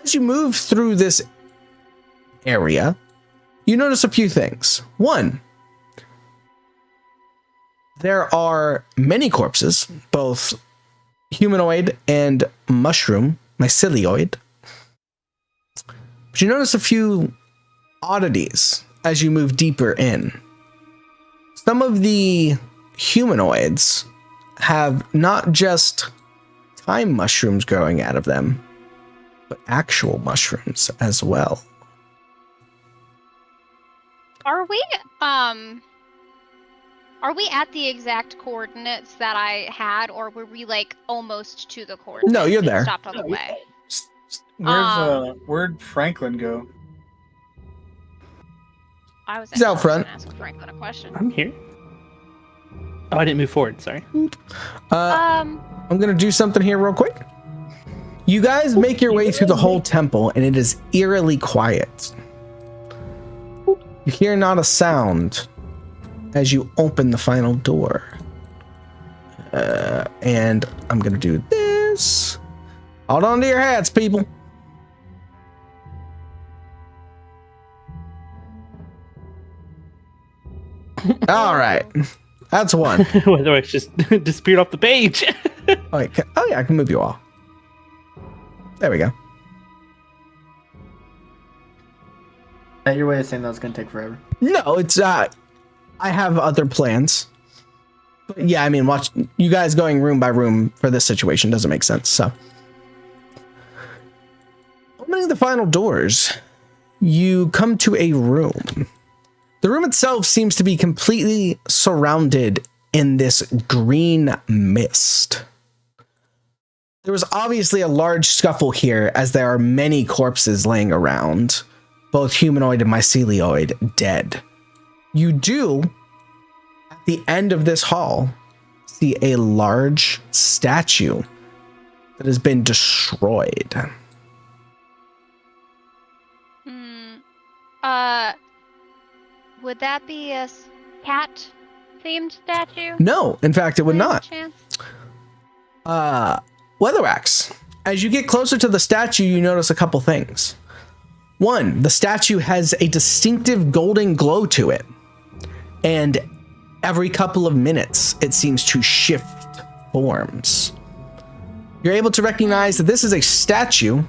As you move through this area, you notice a few things. One, there are many corpses, both humanoid and mushroom, mycelioid. But you notice a few oddities as you move deeper in. Some of the humanoids have not just time mushrooms growing out of them, but actual mushrooms as well. Are we at the exact coordinates that I had, or were we like almost to the coordinates? No, you're and there. Stopped on the way. Where'd Franklin go? I was He's out actually front. gonna ask Franklin a question. I'm here. Oh, I didn't move forward. Sorry. I'm gonna do something here real quick. You guys make your way through the whole temple, and it is eerily quiet. You hear not a sound as you open the final door. And I'm gonna do this. Hold on to your hats, people. All right, that's one. Whether it's just disappeared off the page. Oh, yeah, I can move you all. There we go. Is that your way of saying that was going to take forever? No, it's I have other plans. But yeah, I mean, watch you guys going room by room for this situation doesn't make sense. So, opening the final doors, you come to a room. The room itself seems to be completely surrounded in this green mist. There was obviously a large scuffle here, as there are many corpses laying around, both humanoid and mycelioid, dead. You do, at the end of this hall, see a large statue that has been destroyed. Would that be a cat-themed statue? No, in fact, it would By any not. chance? Weatherax, as you get closer to the statue, you notice a couple things. One, the statue has a distinctive golden glow to it. And every couple of minutes, it seems to shift forms. You're able to recognize that this is a statue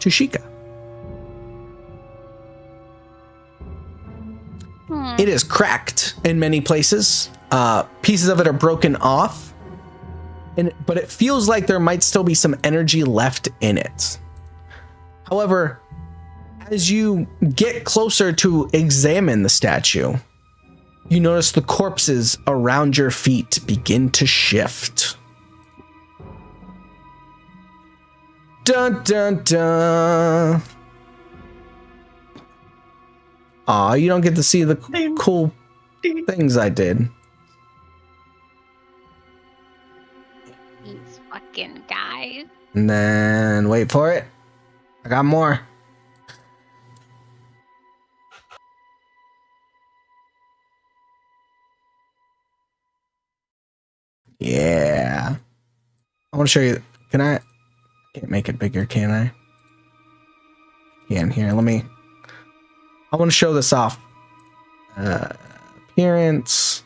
to Sheikah. It is cracked in many places. Pieces of it are broken off. But it feels like there might still be some energy left in it. However, as you get closer to examine the statue, you notice the corpses around your feet begin to shift. Dun dun dun. Aw, you don't get to see the cool things I did. These fucking guys. And then, wait for it. I got more. Yeah. I want to show you. Can I? Can't make it bigger, can I? Can here. Let me. I want to show this off. Appearance.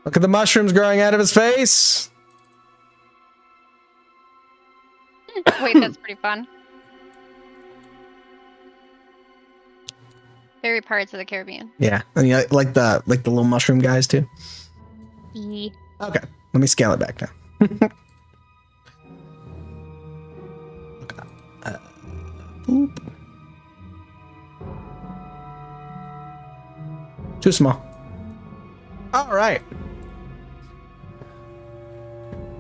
Look at the mushrooms growing out of his face. Wait, that's pretty fun. Very Pirates of the Caribbean. Yeah, and you like the little mushroom guys too. Yeah. Okay, let me scale it back down. Boop. Too small. All right.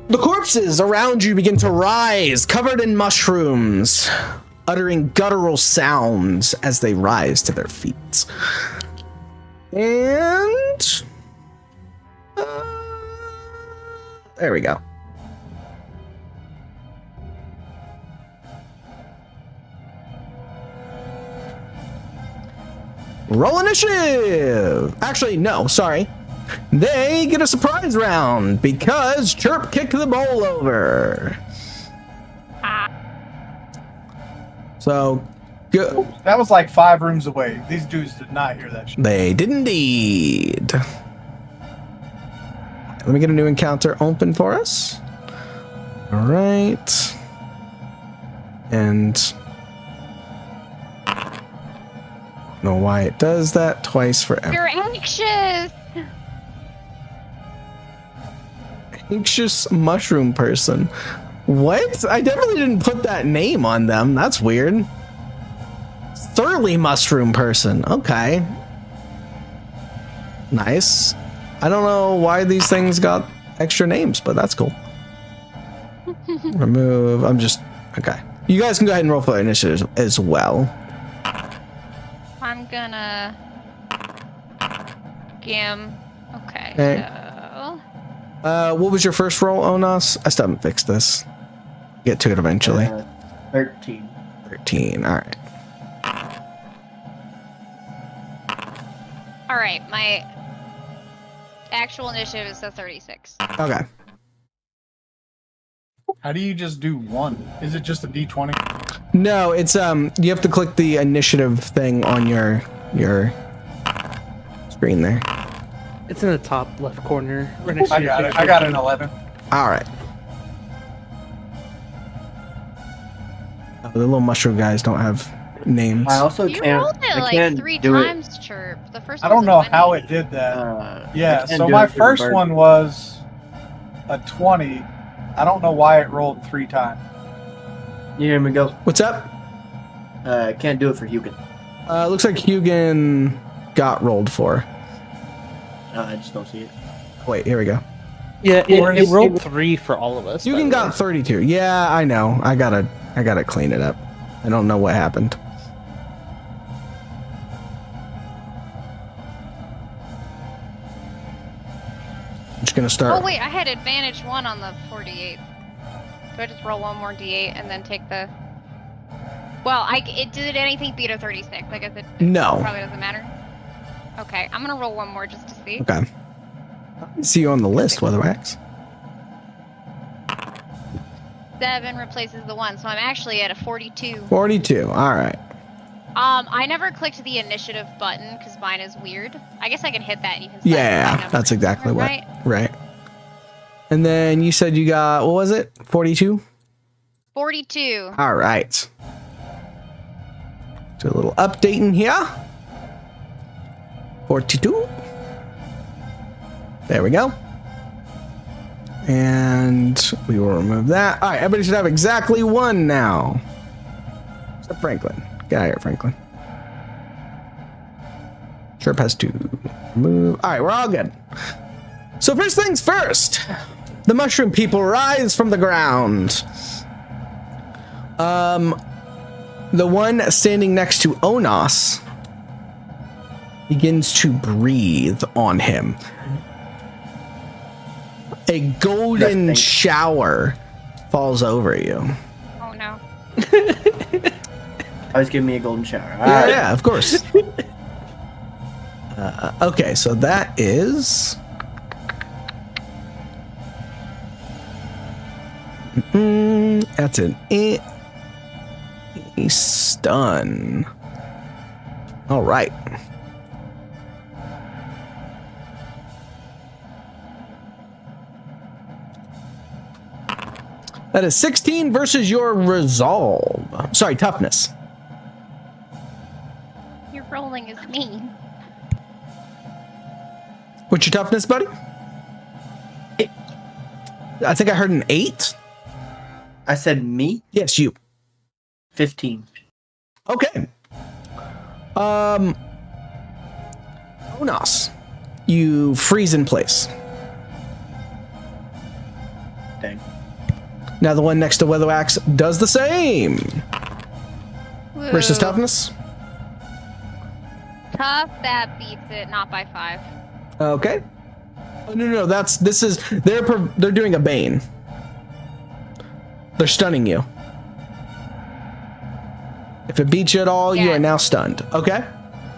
The corpses around you begin to rise, covered in mushrooms, uttering guttural sounds as they rise to their feet. And there we go. Roll initiative! Actually, no, sorry. They get a surprise round because Chirp kicked the bowl over. So, go. That was like 5 rooms away. These dudes did not hear that shit. They did indeed. Let me get a new encounter open for us. All right. And know why it does that twice for You're anxious. anxious mushroom person. What? I definitely didn't put that name on them. That's weird. Surly mushroom person. Okay. Nice. I don't know why these things got extra names, but that's cool. Remove. I'm just okay. You guys can go ahead and roll for initiative as well. I'm gonna gam. Okay. Okay. So What was your first roll, Onos? I still haven't fixed this. Get to it eventually. 13. 13. All right. all right, my actual initiative is a 36. Okay. How do you just do one? Is it just a D20? No, it's you have to click the initiative thing on your screen there. It's in the top left corner. I got it. I got an 11. All right. The little mushroom guys don't have names. I also You can't. rolled it I like can't 3 do times, Chirp. The first I don't one's a know 20. how it did that. I Yeah, can't so do my it for the first bird. one was a 20. I don't know why it rolled 3 times. You hear me go? What's up? I can't do it for Hugin. Looks like Hugin got rolled for. I just don't see it. Wait, here we go. Yeah, Or it is- rolled 3 for all of us. by Hugin the got way. 32. Yeah, I know. I gotta clean it up. I don't know what happened. I'm just gonna start. Oh wait, I had advantage 1 on the 48. Do I just roll one more D8 and then take the? Well, it did anything beat a 36? I guess it No. probably doesn't matter. Okay, I'm gonna roll one more just to see. Okay. See you on the list, Weatherwax. 7 replaces the 1, so I'm actually at a 42. 42. All right. I never clicked the initiative button because mine is weird. I guess I can hit that and you can. select my Yeah, number. that's exactly what. Right? Right. And then you said you got, what was it? 42? 42. All right. Do a little updating here. 42. There we go. And we will remove that. All right, everybody should have exactly 1 now. Except Franklin. Get out of here, Franklin. Chirp has 2. Remove. All right, we're all good. So first things first. The mushroom people rise from the ground. The one standing next to Onos begins to breathe on him. A golden Thanks. shower falls over you. Oh no. Always give me a golden shower. Yeah, Alright. yeah, of course. Okay, so that is. That's an a stun. All right. That is 16 versus your resolve. Sorry, toughness. Your rolling is mean. What's your toughness, buddy? I think I heard an 8. I said me? Yes, you. 15. Okay. Onos, you freeze in place. Dang. Now the one next to Weatherwax does the same. Versus Woo. toughness. Tough, that beats it, not by 5. Okay. Oh, no, they're doing a bane. They're stunning you. If it beats you at all, you Yeah. are now stunned. Okay.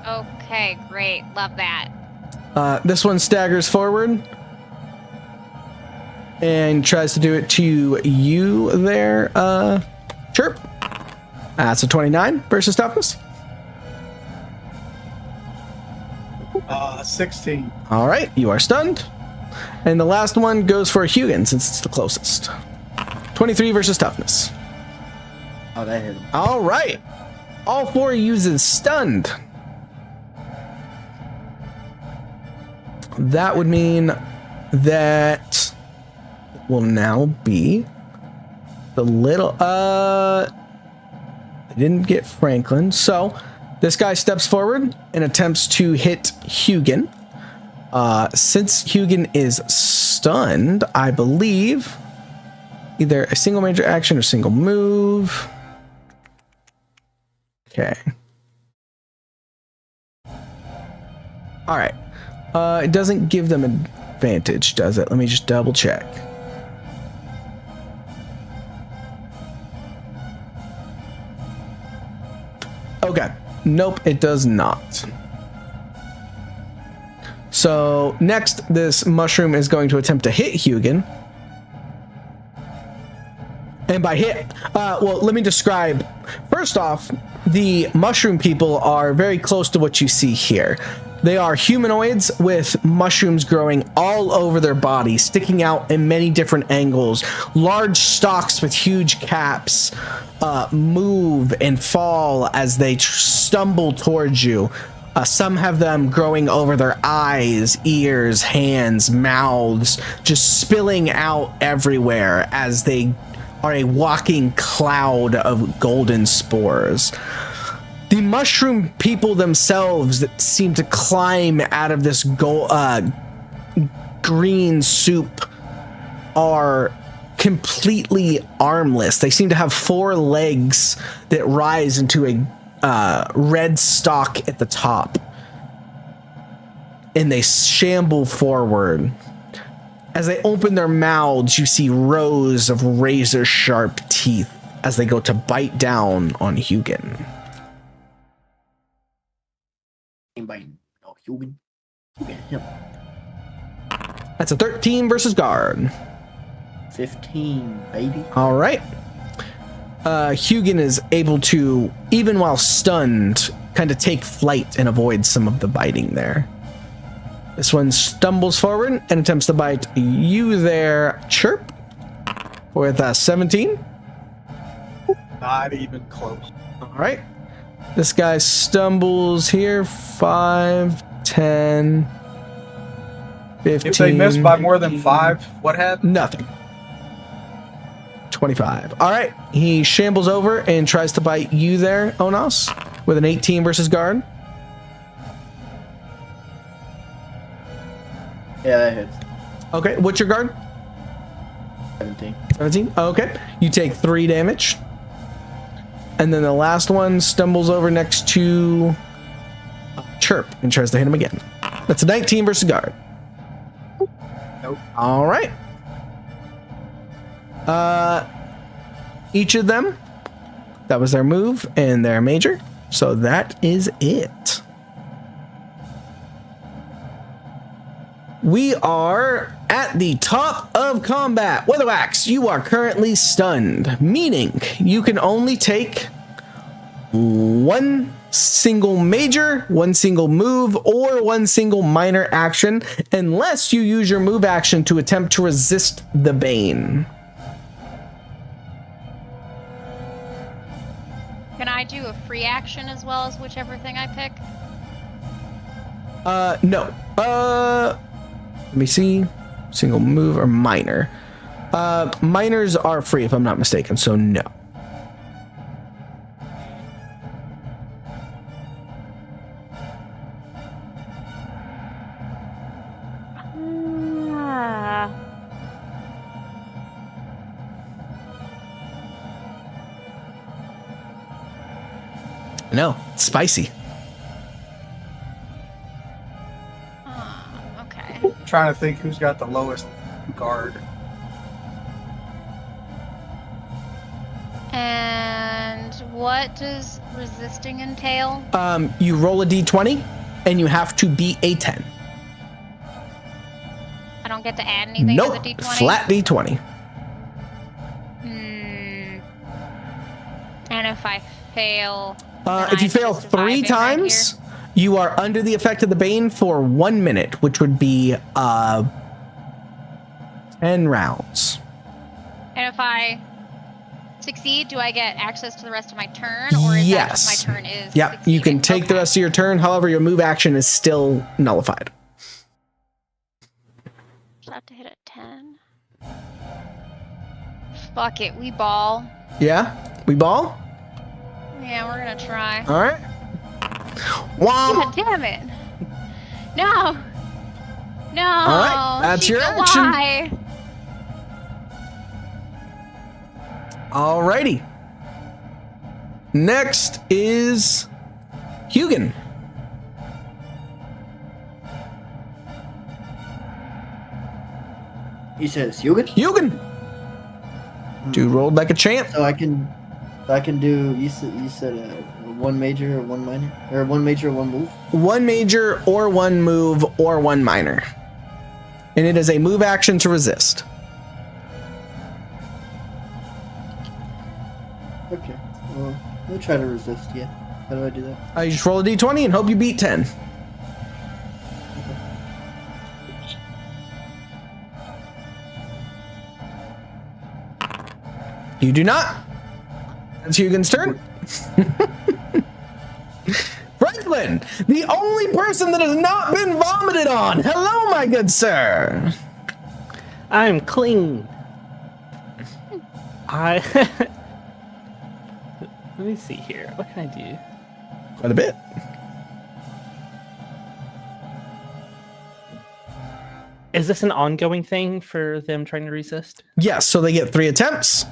Okay, great. Love that. This one staggers forward and tries to do it to you there, Chirp. That's a 29 versus toughness. 16. All right, you are stunned. And the last one goes for Hugin since it's the closest. 23 versus toughness. Oh, that hit him. All right. All 4 uses stunned. that would mean that will now be the little I didn't get Franklin, so this guy steps forward and attempts to hit Hugin. Since Hugin is stunned, I believe either a single major action or single move. Okay. All right. It doesn't give them advantage, does it? Let me just double check. Okay. Nope, it does not. So next, this mushroom is going to attempt to hit Hugin. And by hit, well, let me describe. First off, the mushroom people are very close to what you see here. They are humanoids with mushrooms growing all over their body, sticking out in many different angles. Large stalks with huge caps move and fall as they stumble towards you. Some have them growing over their eyes, ears, hands, mouths, just spilling out everywhere as they are a walking cloud of golden spores. The mushroom people themselves that seem to climb out of this green soup are completely armless. They seem to have 4 legs that rise into a red stalk at the top. And they shamble forward. As they open their mouths, you see rows of razor-sharp teeth as they go to bite down on Hugin. That's a 13 versus guard. 15, baby. All right. Hugin is able to, even while stunned, kind of take flight and avoid some of the biting there. This one stumbles forward and attempts to bite you there, Chirp, with a 17. Not even close. All right. This guy stumbles here. 5, 10, 15. If they miss by more than 5, what happens? Nothing. 25. All right. He shambles over and tries to bite you there, Onos, with an 18 versus guard. Yeah, that hits. Okay. What's your guard? 17. 17. Okay. You take 3 damage. And then the last one stumbles over next to Chirp and tries to hit him again. That's a 19 versus guard. Nope. All right. Each of them, that was their move and their major. So that is it. We are at the top of combat. Weatherwax, you are currently stunned, meaning you can only take 1 single major, 1 single move, or 1 single minor action, unless you use your move action to attempt to resist the Bane. Can I do a free action as well as whichever thing I pick? No. Let me see. Single move or minor. Minors are free if I'm not mistaken, so no. No, it's spicy. Okay. Trying to think who's got the lowest guard. And what does resisting entail? You roll a d20 and you have to beat a 10. I don't get to add anything Nope, to the d20? flat d20. And if I fail... If you fail 3 times, you are under the effect of the Bane for 1 minute, which would be 10 rounds. And if I succeed, do I get access to the rest of my turn? Or is that just my turn is Yeah, you can succeeding? take the rest of your turn. However, your move action is still nullified. have to hit a 10. Fuck it, we ball. Yeah? We ball? Yeah, we're gonna try. All right. Womp. God damn it! No! No! All right, that's your Chica, action. why? Alrighty. Next is Hugin. You said it's Yugen? Hugin. Dude rolled like a champ. So I can do. You said one major or one minor, or one major or one move. One major or one move or one minor. And it is a move action to resist. Okay. Well, we'll try to resist. Yeah. How do I do that? You just roll a d20 and hope you beat 10. You do not. That's Hugin's turn. Franklin, the only person that has not been vomited on. Hello, my good sir. I'm clean. I. Let me see here. What can I do? Quite a bit. Is this an ongoing thing for them trying to resist? Yes, so they get 3 attempts.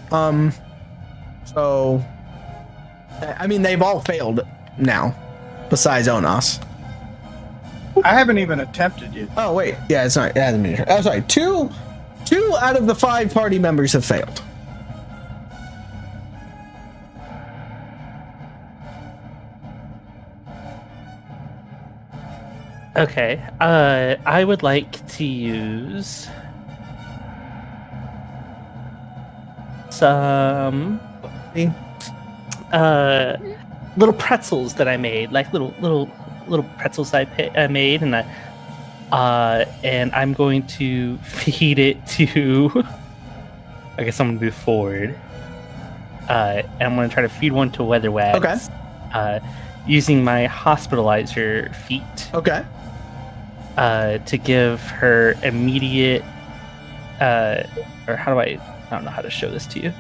So I mean they've all failed now, besides Onos. I haven't even attempted yet. Oh wait, yeah, it's not. It hasn't been. Oh, sorry. Two out of the 5 party members have failed. Okay. I would like to use some little pretzels that I made, like little pretzels I made, and I'm going to feed it to. I guess I'm gonna move forward. And I'm gonna try to feed one to Weatherwax. Okay. Using my hospitalizer feat. Okay. To give her immediate, or how do I don't know how to show this to you.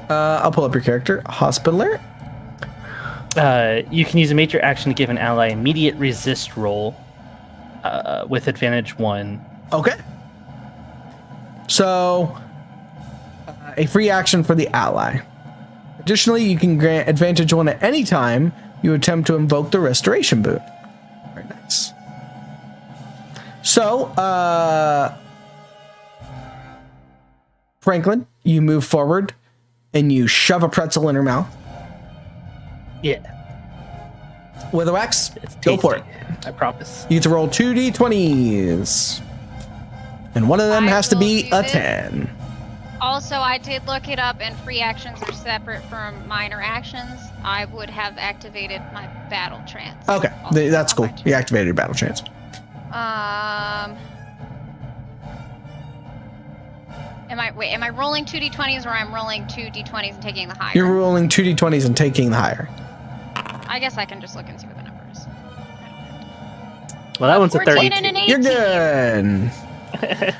I'll pull up your character. Hospitaler. You can use a major action to give an ally immediate resist roll with advantage 1. Okay. So, a free action for the ally. Additionally, you can grant advantage 1 at any time you attempt to invoke the restoration boon. Very nice. So, Franklin, you move forward and you shove a pretzel in her mouth. Yeah, Weatherwax, it's go for it. tasty, I promise. You get to roll 2 d20s. And one of them I has to will be do a this. 10. Also, I did look it up, and free actions are separate from minor actions. I would have activated my battle trance. Okay, also that's on cool. my turn. You activated your battle chance. Am I rolling 2d20s or I'm rolling 2d20s and taking the higher? You're rolling 2 d20s and taking the higher. I guess I can just look and see what the number is. Well, that one's a 14 30. and an 18. You're good.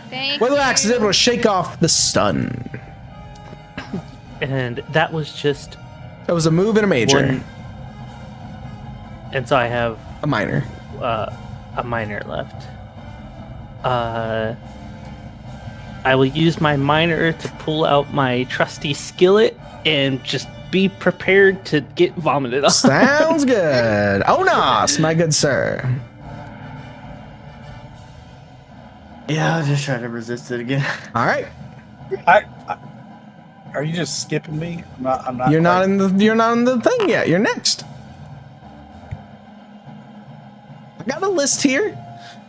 Thank Weatherwax is you. able to shake off the stun. And that was just That was a move and a major. one. And so I have A minor. a minor left. I will use my minor to pull out my trusty skillet and just be prepared to get vomited on. Sounds good. Onos, my good sir. Yeah, I'll just try to resist it again. All right. Are you just skipping me? I'm not. You're not quite- you're not in the thing yet. You're next. I got a list here.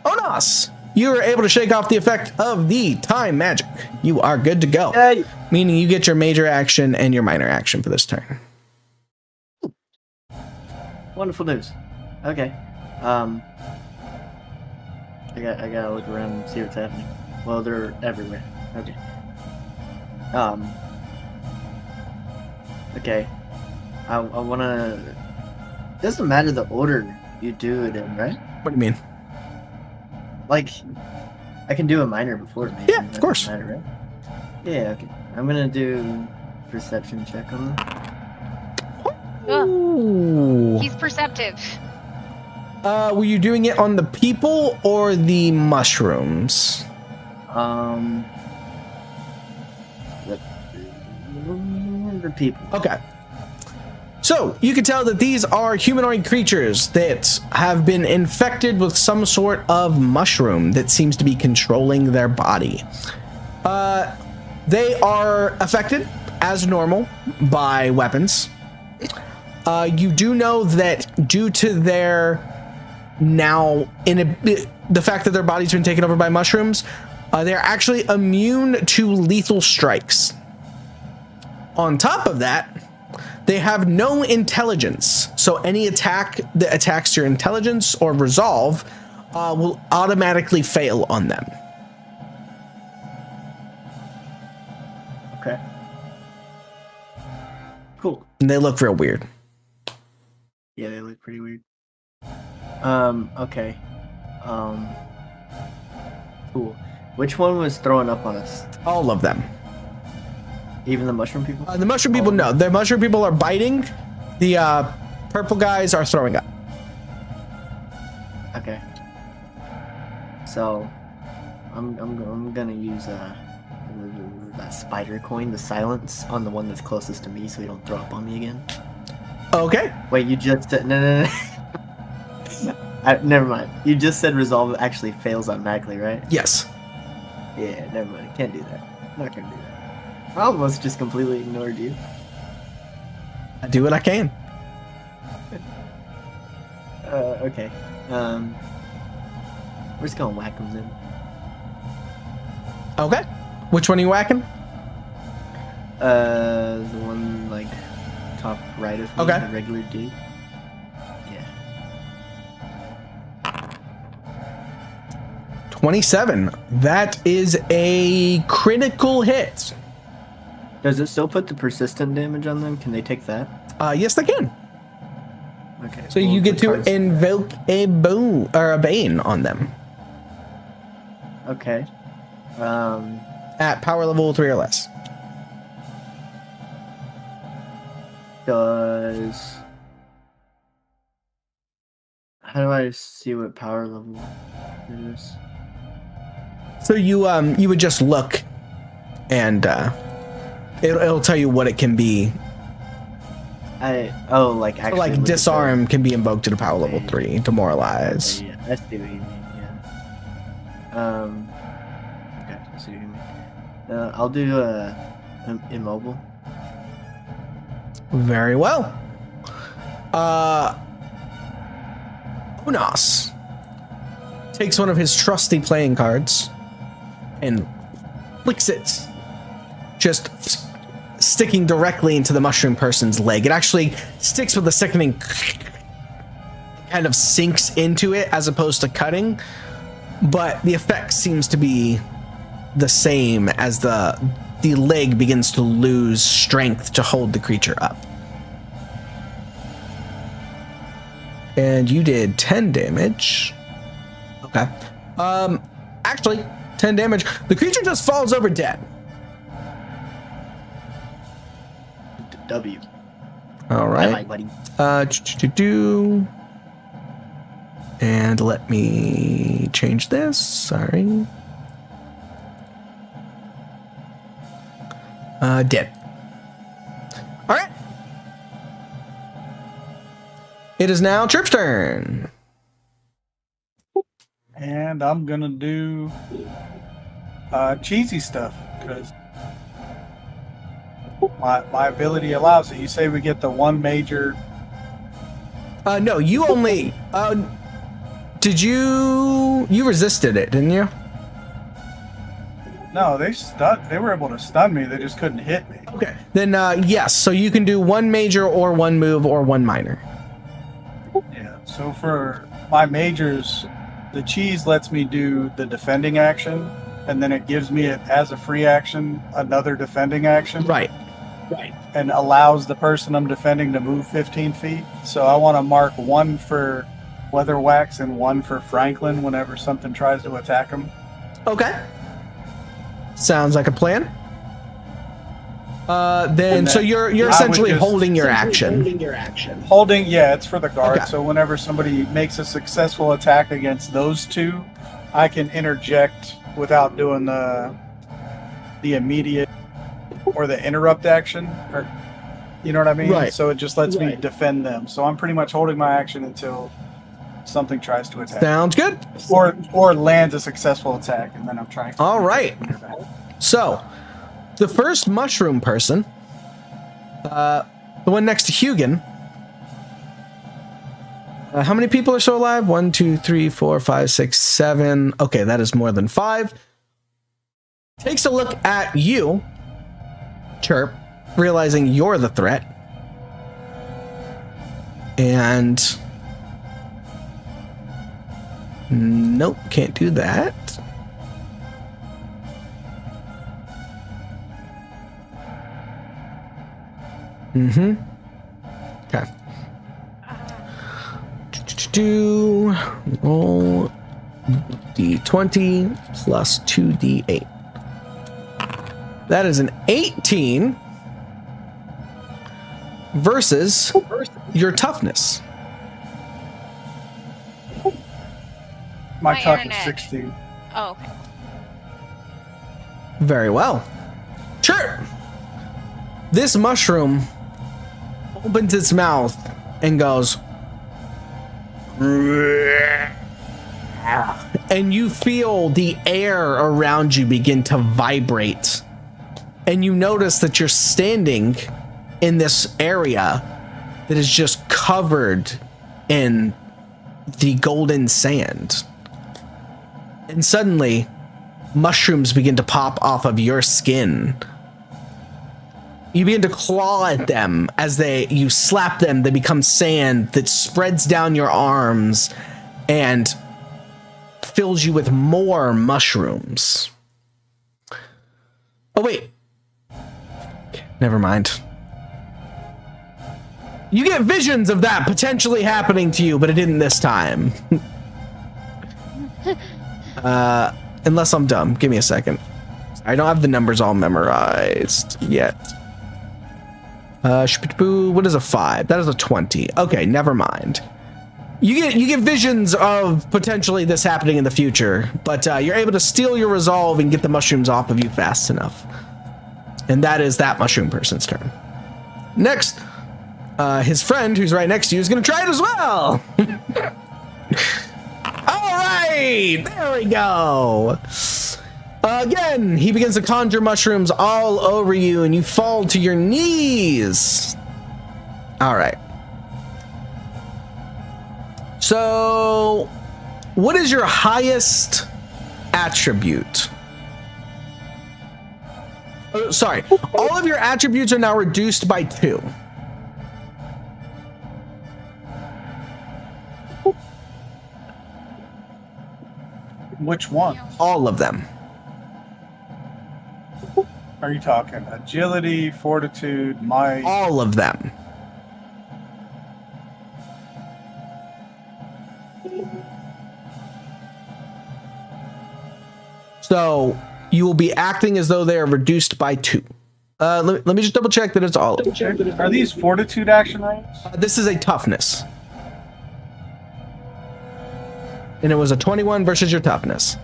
Onos, you are able to shake off the effect of the time magic. You are good to go. Yay! Meaning you get your major action and your minor action for this turn. Wonderful news. Okay. I gotta look around and see what's happening. Well, they're everywhere. Okay. Okay. I wanna. Doesn't matter the order you do it in, right? What do you mean? Like, I can do a minor before maybe. Yeah, of course. Matter, right? Yeah, okay. I'm gonna do perception check on them. Ooh. He's perceptive. Were you doing it on the people or the mushrooms? The people. Okay. So, you can tell that these are humanoid creatures that have been infected with some sort of mushroom that seems to be controlling their body. They are affected, as normal, by weapons. You do know that due to their the fact that their body's been taken over by mushrooms, they're actually immune to lethal strikes. On top of that, they have no intelligence, so any attack that attacks your intelligence or resolve will automatically fail on them. Okay. Cool. And they look real weird. Yeah, they look pretty weird. Okay. Cool. Which one was throwing up on us? All of them. Even the mushroom people? The mushroom people, no. The mushroom people are biting. The purple guys are throwing up. Okay. So, I'm gonna use that spider coin, the silence, on the one that's closest to me, so you don't throw up on me again. Okay. Wait, you just said no. Never mind. You just said resolve actually fails automatically, right? Yes. Yeah, never mind. Can't do that. I'm not gonna do that. I almost just completely ignored you. I do what I can. Okay. We're just gonna whack them then. Okay. Which one are you whacking? The one like top right of me, Okay. the regular dude. Yeah. 27. That is a critical hit. Does it still put the persistent damage on them? Can they take that? Yes, they can. Okay. So well, you get what to cards- invoke a boon or a bane on them Okay. at power level 3 or less. Does. How do I see what power level it is? So you would just look, and it'll tell you what it can be. Like So, actually. like look at disarm can be invoked at a power level Okay. 3. Demoralize. the- Yeah, I see what you mean. Yeah. Okay, I see what you mean. I'll do immobile. Very well. Unas takes one of his trusty playing cards and flicks it, just sticking directly into the mushroom person's leg. It actually sticks with a sickening, kind of sinks into it as opposed to cutting, but the effect seems to be the same as the leg begins to lose strength to hold the creature up. And you did 10 damage. Okay. Actually, 10 damage. The creature just falls over dead. W. All Bye, right. buddy. And let me change this. Sorry. Dead. All right. It is now Trip's turn. And I'm gonna do cheesy stuff because my ability allows it. You say we get the one major. No, you only. Did you resisted it, didn't you? No, they were able to stun me. They just couldn't hit me. Okay. Then yes. So you can do one major or one move or one minor. Yeah. So for my majors, the cheese lets me do the defending action, and then it gives me it as a free action another defending action. Right. And allows the person I'm defending to move 15 feet. So I want to mark one for Weatherwax and one for Franklin whenever something tries to attack him. Okay. Sounds like a plan. Then so you're essentially holding your action. Holding, yeah, it's for the guard. Okay. So whenever somebody makes a successful attack against those two, I can interject without doing the immediate or the interrupt action, or you know what I mean? Right. So it just lets me defend them. So I'm pretty much holding my action until something tries to attack. Sounds good. Or lands a successful attack, and then I'm trying to... All right. So, the first mushroom person, the one next to Hugin, how many people are still alive? 1, 2, 3, 4, 5, 6, 7. Okay, that is more than 5. Takes a look at you, Chirp, realizing you're the threat. And... nope, can't do that. Okay. Do roll d20 plus 2d8. That is an 18 versus your toughness. My My tuck is internet. 16. Oh, okay. Very well. Sure. This mushroom opens its mouth and goes, and you feel the air around you begin to vibrate. And you notice that you're standing in this area that is just covered in the golden sand. And suddenly, mushrooms begin to pop off of your skin. You begin to claw at them as you slap them. They become sand that spreads down your arms and fills you with more mushrooms. Oh, wait. Never mind. You get visions of that potentially happening to you, but it didn't this time. Unless I'm dumb. Give me a second. I don't have the numbers all memorized yet. What is a 5? That is a 20. Okay, never mind. You get visions of potentially this happening in the future, but you're able to steal your resolve and get the mushrooms off of you fast enough. And that is that mushroom person's turn. Next, his friend, who's right next to you, is going to try it as well. All right, there we go. Again, he begins to conjure mushrooms all over you, and you fall to your knees. All right. So, what is your highest attribute? Oh, sorry. All of your attributes are now reduced by 2. Which one? All of them. Are you talking agility, fortitude, might? All of them. So you will be acting as though they are reduced by 2. Let me just double check that it's all of them. Are these fortitude action rolls? This is a toughness. And it was a 21 versus your toughness.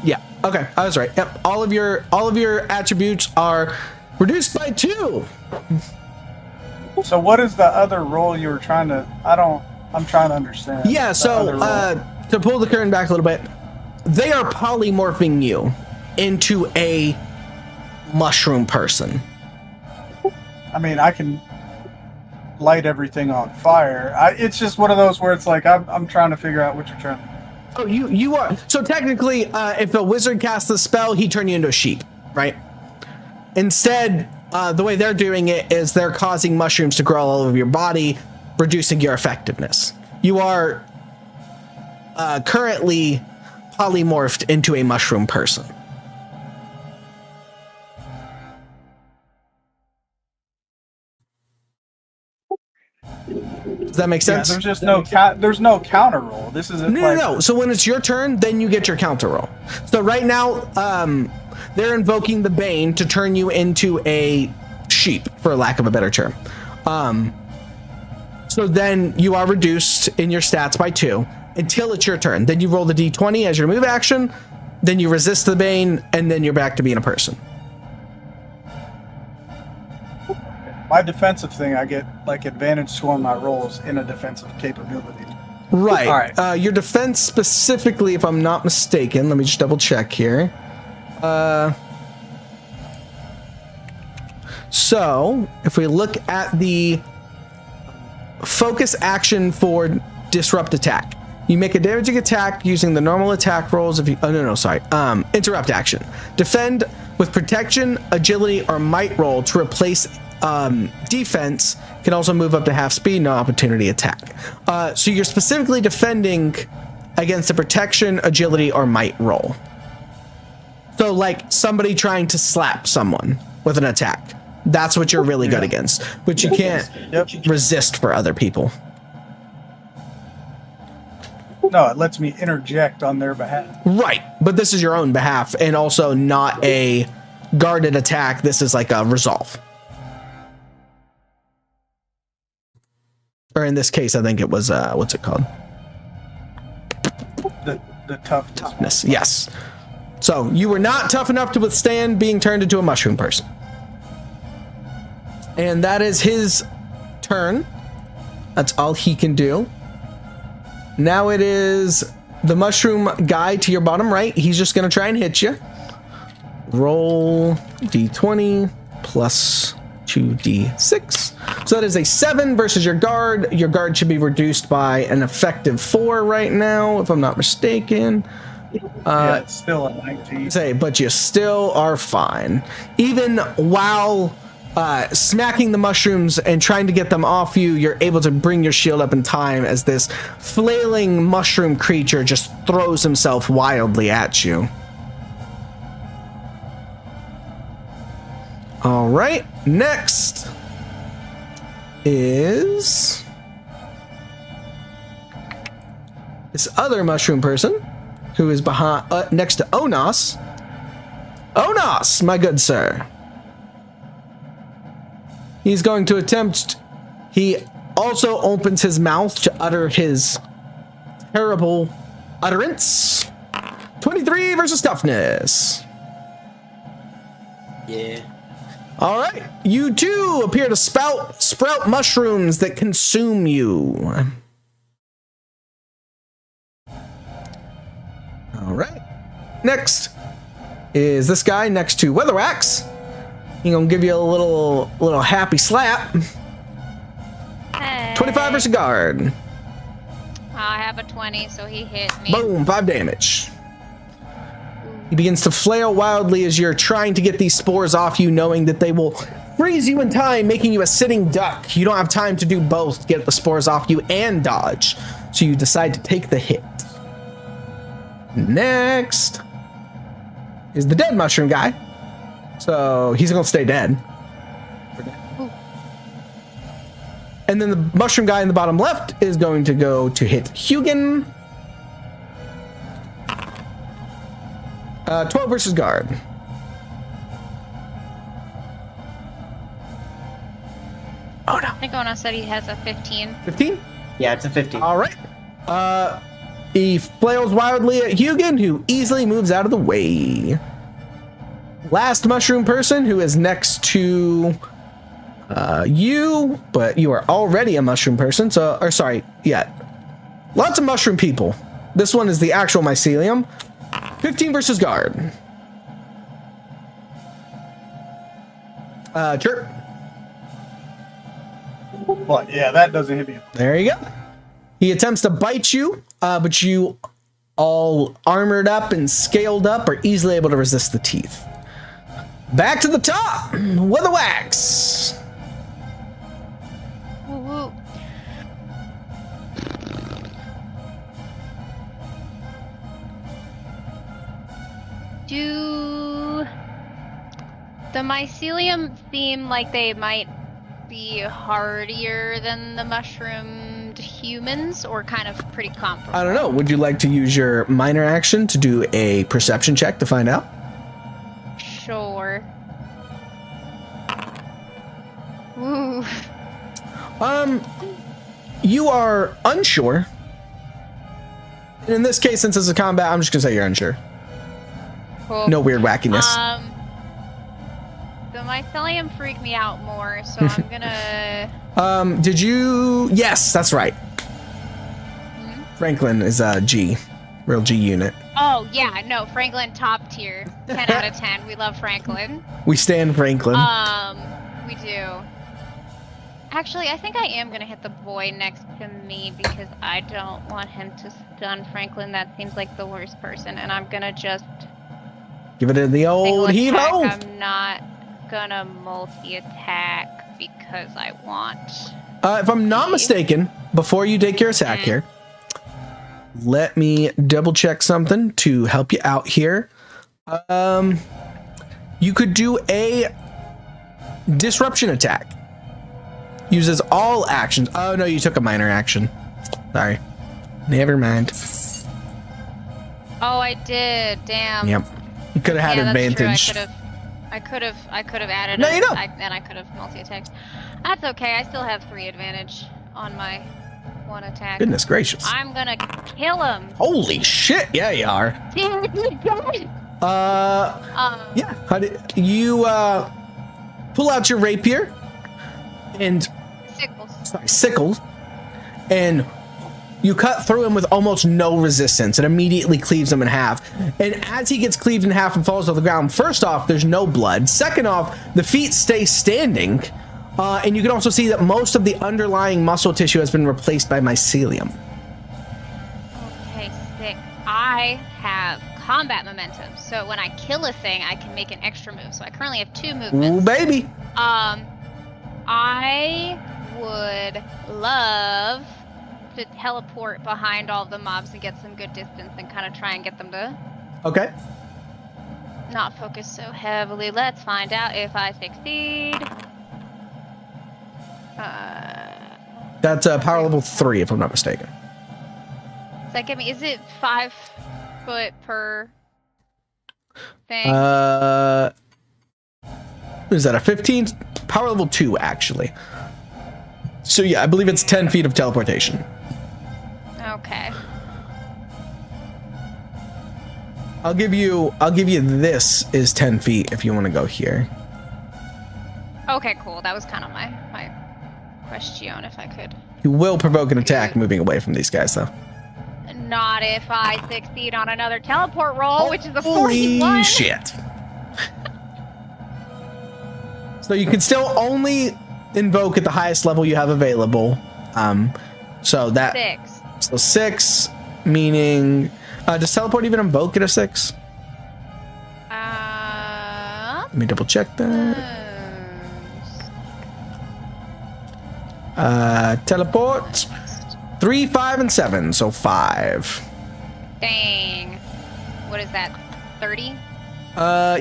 Yeah. Okay. I was right. Yep. All of your attributes are reduced by 2. So what is the other role you were trying to... I'm trying to understand. Yeah. So to pull the curtain back a little bit, they are polymorphing you into a mushroom person. I mean, I can light everything on fire. It's just one of those where it's like I'm trying to figure out what you're trying to... Oh, you are. So technically, if a wizard casts the spell, he turn you into a sheep, right? Instead, the way they're doing it is they're causing mushrooms to grow all over your body, reducing your effectiveness. You are currently polymorphed into a mushroom person. Does that make sense? Yeah, there's just there's no counter roll. This is No. So when it's your turn, then you get your counter roll. So right now, they're invoking the Bane to turn you into a sheep, for lack of a better term. So then you are reduced in your stats by 2 until it's your turn. Then you roll the d20 as your move action. Then you resist the Bane, and then you're back to being a person. my defensive thing. I get like advantage to on my rolls in a defensive capability. Right. All right. Your defense specifically, if I'm not mistaken, let me just double check here. So if we look at the focus action for disrupt attack, you make a damaging attack using the normal attack rolls. If you, interrupt action. Defend with protection, agility, or might roll to replace defense. Can also move up to half speed, no opportunity attack. So you're specifically defending against a protection, agility, or might roll. So like somebody trying to slap someone with an attack. That's what you're really good against, but you can't resist for other people. No, it lets me interject on their behalf. Right, but this is your own behalf and also not a guarded attack. This is like a resolve. Or in this case, I think it was, what's it called? The toughness. Yes. So you were not tough enough to withstand being turned into a mushroom person. And that is his turn. That's all he can do. Now it is the mushroom guy to your bottom right. He's just going to try and hit you. Roll d20 plus 2d6. So that is a 7 versus your guard. Your guard should be reduced by an effective 4 right now, if I'm not mistaken. Yeah, it's still a 19. But you still are fine. Even while smacking the mushrooms and trying to get them off you, you're able to bring your shield up in time as this flailing mushroom creature just throws himself wildly at you. All right, next is this other mushroom person who is behind next to Onos. Onos, my good sir. He's going to attempt. He also opens his mouth to utter his terrible utterance. 23 versus toughness. Yeah. All right, you too appear to sprout mushrooms that consume you. All right. Next is this guy next to Weatherwax. He's gonna give you a little happy slap. Hey. 25 versus guard. I have a 20, so he hit me. Boom, 5 damage. He begins to flail wildly as you're trying to get these spores off you, knowing that they will freeze you in time, making you a sitting duck. You don't have time to do both, get the spores off you and dodge. So you decide to take the hit. Next is the dead mushroom guy. So he's gonna stay dead. And then the mushroom guy in the bottom left is going to go to hit Hugin. 12 versus guard. Oh no. I think Ona said he has a 15. 15? Yeah, it's a 15. All right. He flails wildly at Hugin, who easily moves out of the way. Last mushroom person, who is next to you, but you are already a mushroom person. So, or sorry, yeah. Lots of mushroom people. This one is the actual mycelium. 15 versus guard. Chirp. But yeah, that doesn't hit me. There you go. He attempts to bite you, but you all armored up and scaled up, are easily able to resist the teeth. Back to the top with a wax. Woo woo. Do the mycelium seem like they might be hardier than the mushroomed humans, or kind of pretty comparable? I don't know. Would you like to use your minor action to do a perception check to find out? Sure. Ooh. You are unsure. And in this case, since it's a combat, I'm just gonna say you're unsure. Cool. No weird wackiness. The mycelium freak me out more, so I'm gonna. Did you? Yes, that's right. Franklin is a G, real G unit. Oh yeah, no, Franklin top tier, 10 out of 10. We love Franklin. We stand Franklin. We do. Actually, I think I am gonna hit the boy next to me because I don't want him to stun Franklin. That seems like the worst person, and I'm gonna just Give it the old single attack. heave-ho. I'm not gonna multi-attack because I want. If I'm not mistaken, before you take your attack here, let me double check something to help you out here. You could do a disruption attack. Uses all actions. Oh no, you took a minor action. Sorry. Never mind. Oh, I did. Damn. Yep. You could have had Yeah, that's advantage. true. I could have added. No, you don't. And I could have multi-attacked. That's okay. I still have 3 advantage on my 1 attack. Goodness gracious. I'm gonna kill him. Holy shit. Yeah, you are. Damn it, he's dead. Yeah. How did you pull out your rapier and sickles, and you cut through him with almost no resistance. It immediately cleaves him in half. And as he gets cleaved in half and falls to the ground, first off, there's no blood. Second off, the feet stay standing. And you can also see that most of the underlying muscle tissue has been replaced by mycelium. Okay, sick. I have combat momentum, so when I kill a thing, I can make an extra move. So I currently have 2 movements. Ooh, baby. I would love to teleport behind all the mobs and get some good distance and kind of try and get them to Okay. not focus so heavily. Let's find out if I succeed. That's power level 3, if I'm not mistaken. Does that give me? Is it 5 foot per thing? Is that a 15? Power level 2, actually. So yeah, I believe it's 10 feet of teleportation. Okay. I'll give you this is 10 feet if you want to go here. Okay, cool. That was kind of my question, if I could. You will provoke an attack moving away from these guys, though. Not if I succeed on another teleport roll, which is a Holy 41. shit. So you can still only invoke at the highest level you have available. So that 6. So 6, meaning does teleport even invoke at a 6? Let me double check that. Teleport 3, 5, and 7, so 5. Dang. What is that? 30?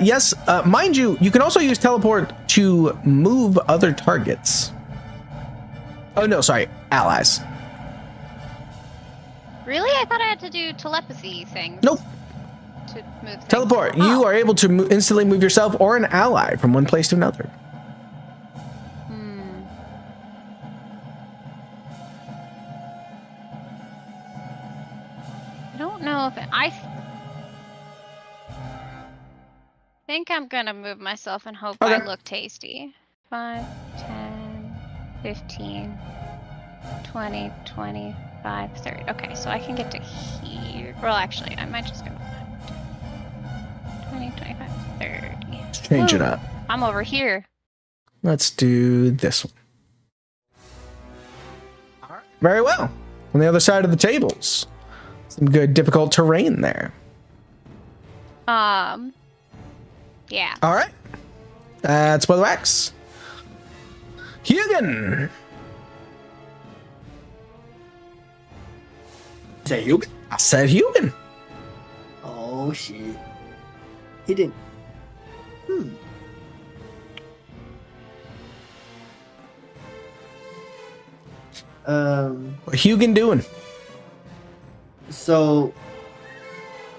Yes. Mind you, you can also use teleport to move other targets. Oh no, sorry, allies. Really? I thought I had to do telepathy things. Nope. To move things. Teleport. You are able to instantly move yourself or an ally from one place to another. I don't know if I think I'm gonna move myself and hope I look tasty. 5, 10, 15, 20, 25, 30. Okay, so I can get to here. Well, actually, I might just go 20, 25, 30. Let's change it up. I'm over here. Let's do this one. All right. Very well. On the other side of the tables, Some good difficult terrain there. Yeah. All right. That's by the wax. Hugin. Say you. I said Hugin. Oh shit. He didn't. What Hugin doing? So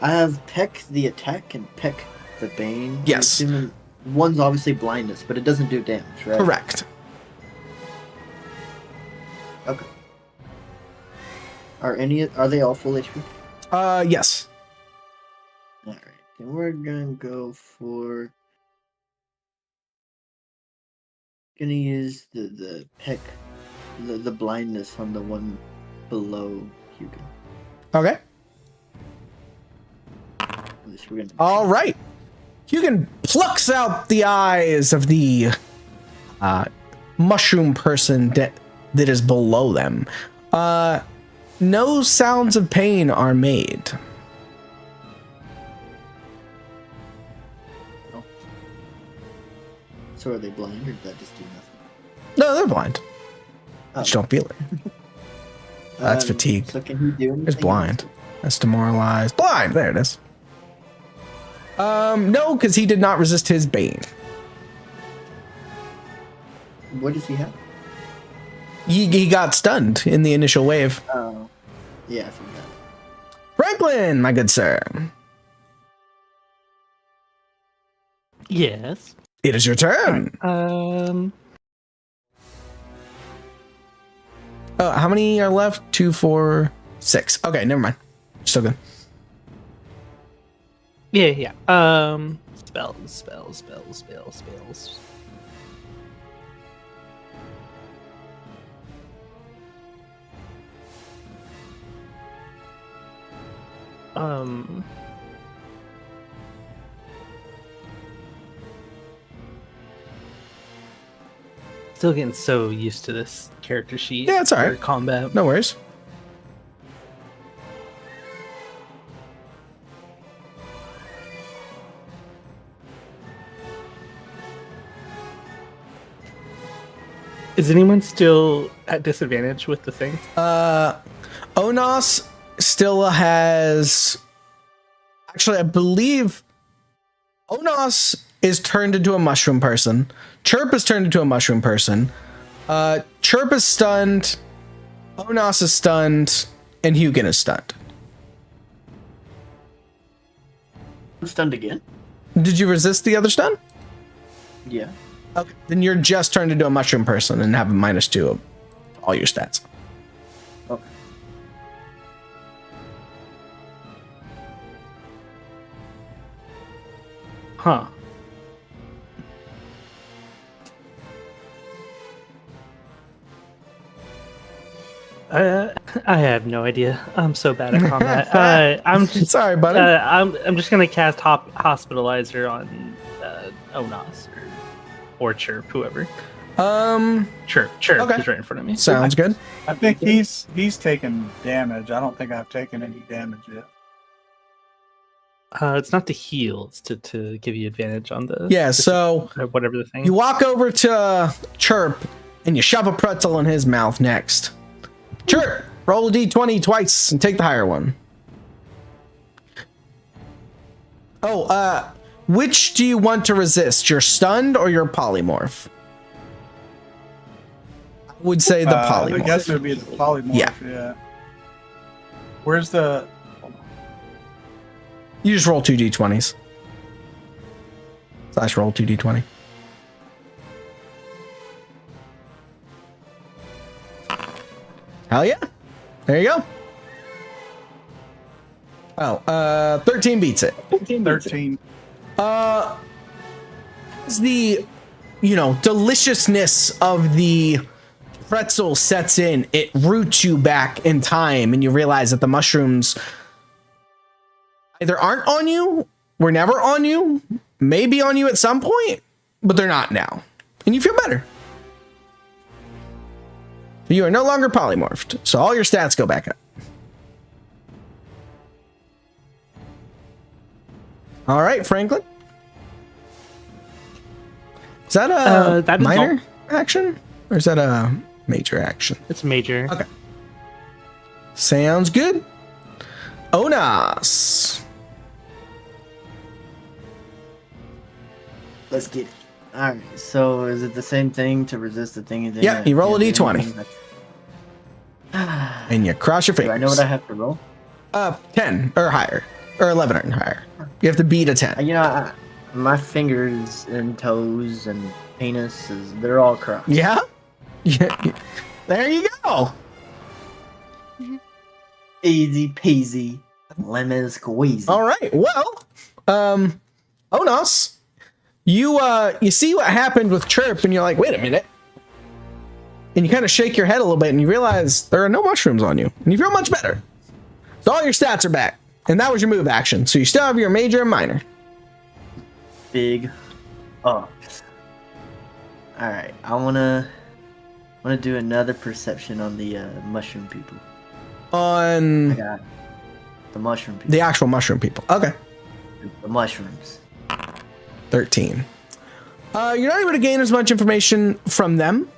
I have Peck the attack and Peck the bane. I'm Yes. assuming one's obviously blindness, but it doesn't do damage, right? Correct. Okay. Are they all full HP? Yes. Alright. Then we're gonna go for gonna use the Peck the blindness on the one below Hugin. Okay. At least we're gonna All right. Hugin plucks out the eyes of the mushroom person that is below them. No sounds of pain are made. So are they blind or did that just do nothing? No, they're blind. Oh. Just don't feel it. That's fatigue. So can he do anything? There's blind. That's demoralized. Blind. There it is. No, because he did not resist his bane. What does he have? He got stunned in the initial wave. Oh. Yeah, I forgot. Franklin, my good sir. Yes. It is your turn. How many are left? 2, 4, 6. Okay, never mind. Still good. Yeah. Spells. Still getting so used to this character sheet. Yeah, it's all right. for combat. No worries. Is anyone still at disadvantage with the thing? Onos still has. Actually, I believe Onos is turned into a mushroom person. Chirp is turned into a mushroom person. Chirp is stunned. Onos is stunned. And Hugin is stunned. I'm stunned again? Did you resist the other stun? Yeah. Okay. Then you're just turned into a mushroom person and have a -2 of all your stats. Okay. Huh. I have no idea. I'm so bad at combat. I'm just, Sorry, buddy. I'm just gonna cast Hospitalizer on Onos or Chirp, whoever. Chirp. Okay. He's right in front of me. Sounds good. I think he's taken damage. I don't think I've taken any damage yet. It's not to heal. It's to give you advantage on the So whatever the thing. you walk over to Chirp and you shove a pretzel in his mouth next. Chirp, roll a d20 twice and take the higher one. Which do you want to resist? Your stunned or your polymorph? I would say the polymorph. I guess it would be the polymorph. Yeah. Where's the? You just roll 2 d20s. / roll 2 d20. Hell yeah. There you go. Oh, 13 beats it. 13. As the, deliciousness of the pretzel sets in, it roots you back in time and you realize that the mushrooms either aren't on you, were never on you, maybe on you at some point, but they're not now. And you feel better. You are no longer polymorphed, so all your stats go back up. All right, Franklin. Is that a that is minor action? Or is that a major action? It's major. Okay. Sounds good. Onas. Let's get it. Alright, so is it the same thing to resist the thing? Yeah, you roll a d20. And you cross your Do fingers. I know what I have to roll? 10 or higher. Or 11 or higher. You have to beat a 10. You know, my fingers and toes and penises, they're all crossed. Yeah? Yeah. There you go. Easy peasy, lemon squeezy. All right. Well, Onos, you see what happened with Chirp, and you're like, wait a minute. And you kind of shake your head a little bit, and you realize there are no mushrooms on you, and you feel much better. So all your stats are back, and that was your move action. So you still have your major and minor. Big ups. Alright, I wanna do another perception on the mushroom people. I On got it. The mushroom people. the actual mushroom people. Okay. The mushrooms. 13. You're not able to gain as much information from them.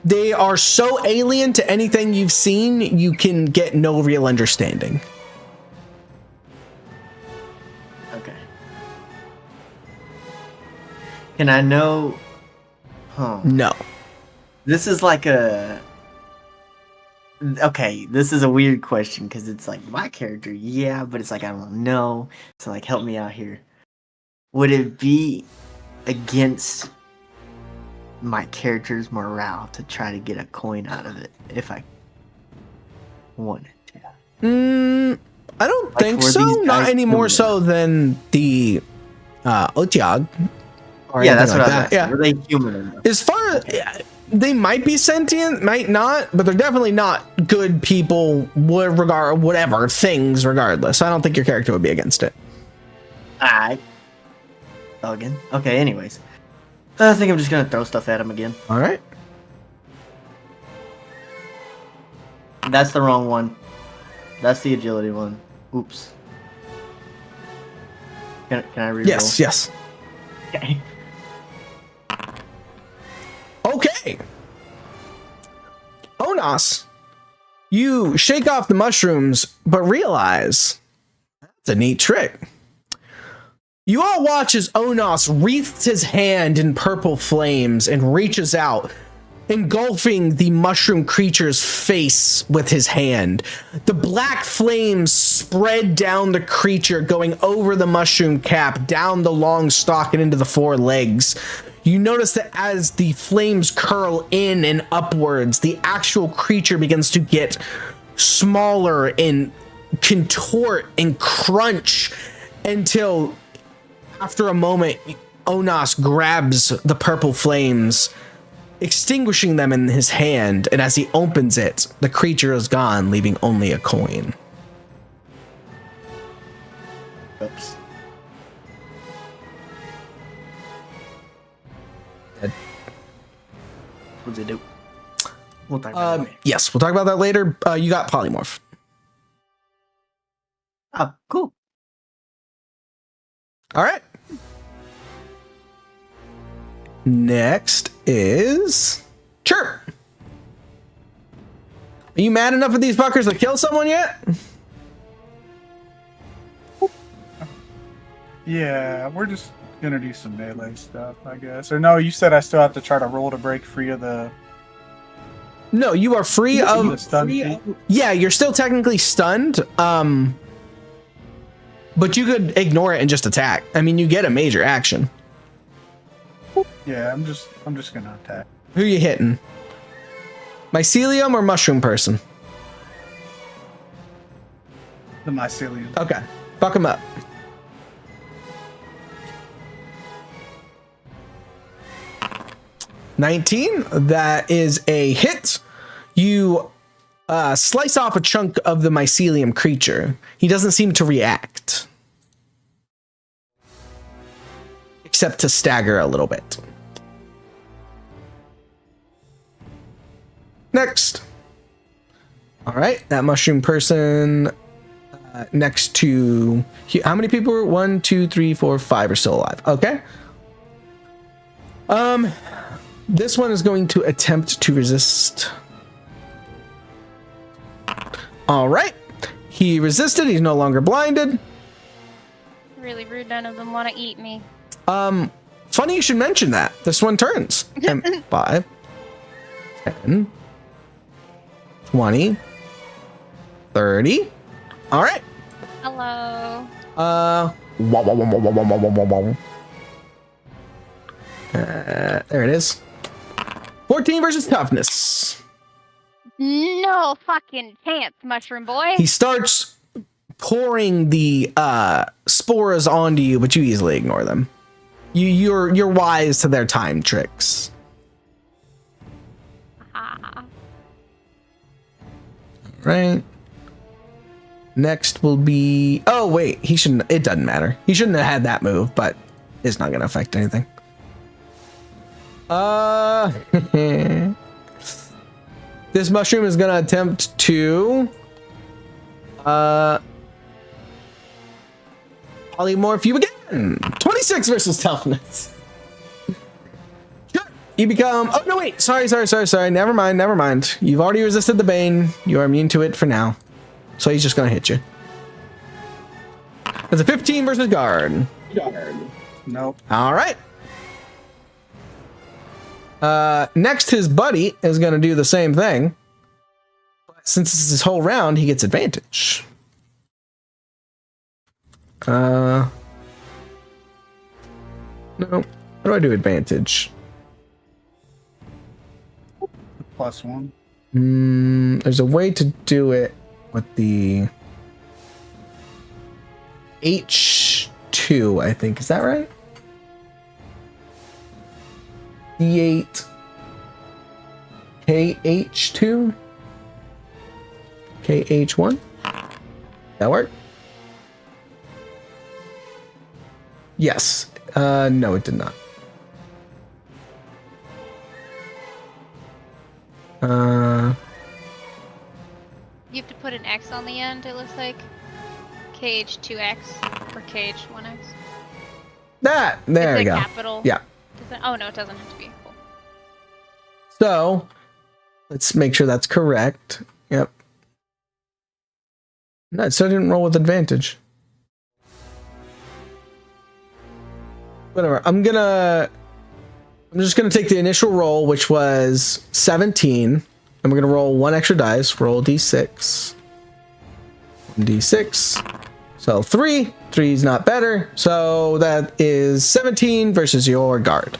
They are so alien to anything you've seen, you can get no real understanding. Okay. Can I know? Huh. No. This is like a. Okay, this is a weird question because it's like my character, yeah, but it's like I don't know. So like, help me out here. Would it be against my character's morale to try to get a coin out of it if I wanted to? I don't Like, think were so. these Not guys any more human? so than the Otyag. Or Yeah, anything that's what like I was asking. Yeah. Were they human enough? As far as they might be sentient, might not, but they're definitely not good people. Whatever things, regardless. I don't think your character would be against it. Alright. Again. Okay. Anyways, I think I'm just gonna throw stuff at him again. All right. That's the wrong one. That's the agility one. Oops. Can I reroll? Yes. Yes. Okay. Okay. Onos, you shake off the mushrooms, but realize that's a neat trick. You all watch as Onos wreathes his hand in purple flames and reaches out, engulfing the mushroom creature's face with his hand. The black flames spread down the creature, going over the mushroom cap, down the long stalk, and into the four legs. You notice that as the flames curl in and upwards, the actual creature begins to get smaller and contort and crunch until, after a moment, Onos grabs the purple flames, extinguishing them in his hand, and as he opens it, the creature is gone, leaving only a coin. Oops. What's it do? We'll talk about it later. Yes, we'll talk about that later. You got polymorph. Oh, cool. All right. Next is Chirp. Are you mad enough at these fuckers to kill someone yet? Yeah, we're just gonna do some melee stuff, I guess. Or no, you said I still have to try to roll to break free of the No, you are free of. stun feat? Yeah, you're still technically stunned. But you could ignore it and just attack. I mean, you get a major action. Yeah, I'm just gonna attack. Who are you hitting? Mycelium or mushroom person? The mycelium. Okay, fuck him up. $19. That is a hit. You slice off a chunk of the mycelium creature. He doesn't seem to react, except to stagger a little bit. Next. All right, that mushroom person next to how many people are 1, 2, 3, 4, 5 are still alive. Okay. This one is going to attempt to resist. All right. He resisted. He's no longer blinded. Really rude. None of them want to eat me. Funny you should mention that. This one turns. 5, 10, 20, 30. All right. Hello. There it is. 14 versus toughness. No fucking chance, mushroom boy. He starts pouring the spores onto you, but you easily ignore them. You're wise to their time tricks. Ah. Right. Next will be. Oh wait, he shouldn't. It doesn't matter. He shouldn't have had that move, but it's not going to affect anything. This mushroom is going to attempt to polymorph you again. 26 versus toughness. You become. Oh no! Wait. Sorry. Never mind. You've already resisted the bane. You are immune to it for now. So he's just going to hit you. That's a 15 versus guard. Nope. All right. Next, his buddy is going to do the same thing. But since this is his whole round, he gets advantage. No. How do I do advantage? +1. There's a way to do it with the H2, I think. Is that right? D8 KH2 KH1. That work? Yes. No, it did not. You have to put an X on the end, it looks like. KH2X or KH1X. There we go. Capital. Yeah. Oh no, it doesn't have to be. Cool. So let's make sure that's correct. Yep. No, it still didn't roll with advantage. Whatever. I'm just gonna take the initial roll, which was 17, and we're gonna roll one extra dice. Roll d6. 1d6. So 3. 3 is not better. So that is 17 versus your guard.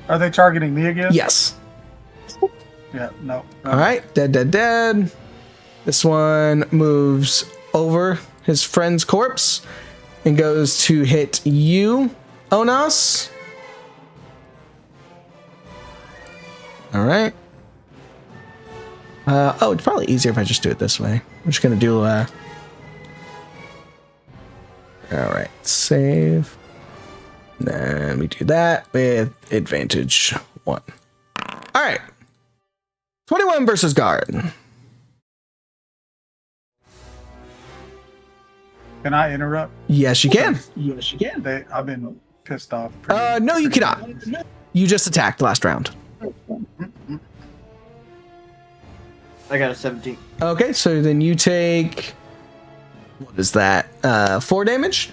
Are they targeting me again? Yes. Yeah, no. All right. Dead. This one moves over his friend's corpse and goes to hit you, Onas. All right. It's probably easier if I just do it this way. I'm just going to do all right, save. Then we do that with advantage 1. All right. 21 versus guard. Can I interrupt? Yes, you can. I've been pissed off. No, you cannot. You just attacked last round. I got a 17. Okay, so then you take, what is that? 4 damage.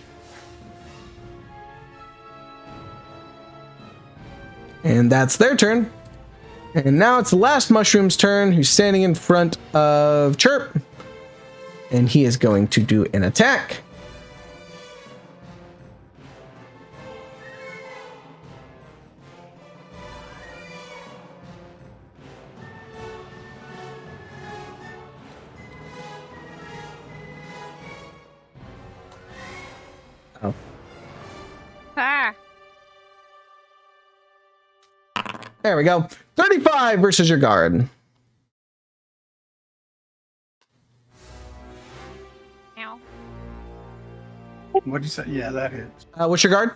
And that's their turn. And now it's the last mushroom's turn, who's standing in front of Chirp. And he is going to do an attack. Oh. Ah. There we go. 35 versus your guard. Ow. What'd you say? Yeah, that hits. What's your guard?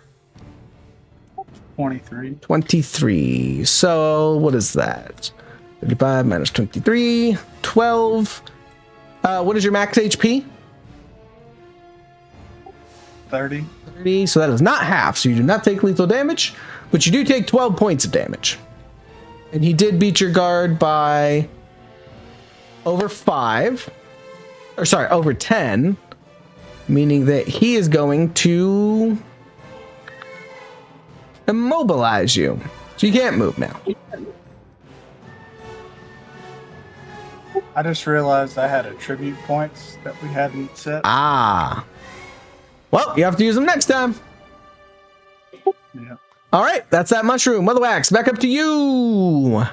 23. 23. So what is that? 35 minus 23, 12. What is your max HP? 30. 30. So that is not half. So you do not take lethal damage, but you do take 12 points of damage. And he did beat your guard by over 5. Or sorry, over 10. Meaning that he is going to immobilize you. So you can't move now. I just realized I had attribute points that we hadn't set. Ah. Well, you have to use them next time. Yeah. All right, that's that mushroom. Weatherwax, back up to you.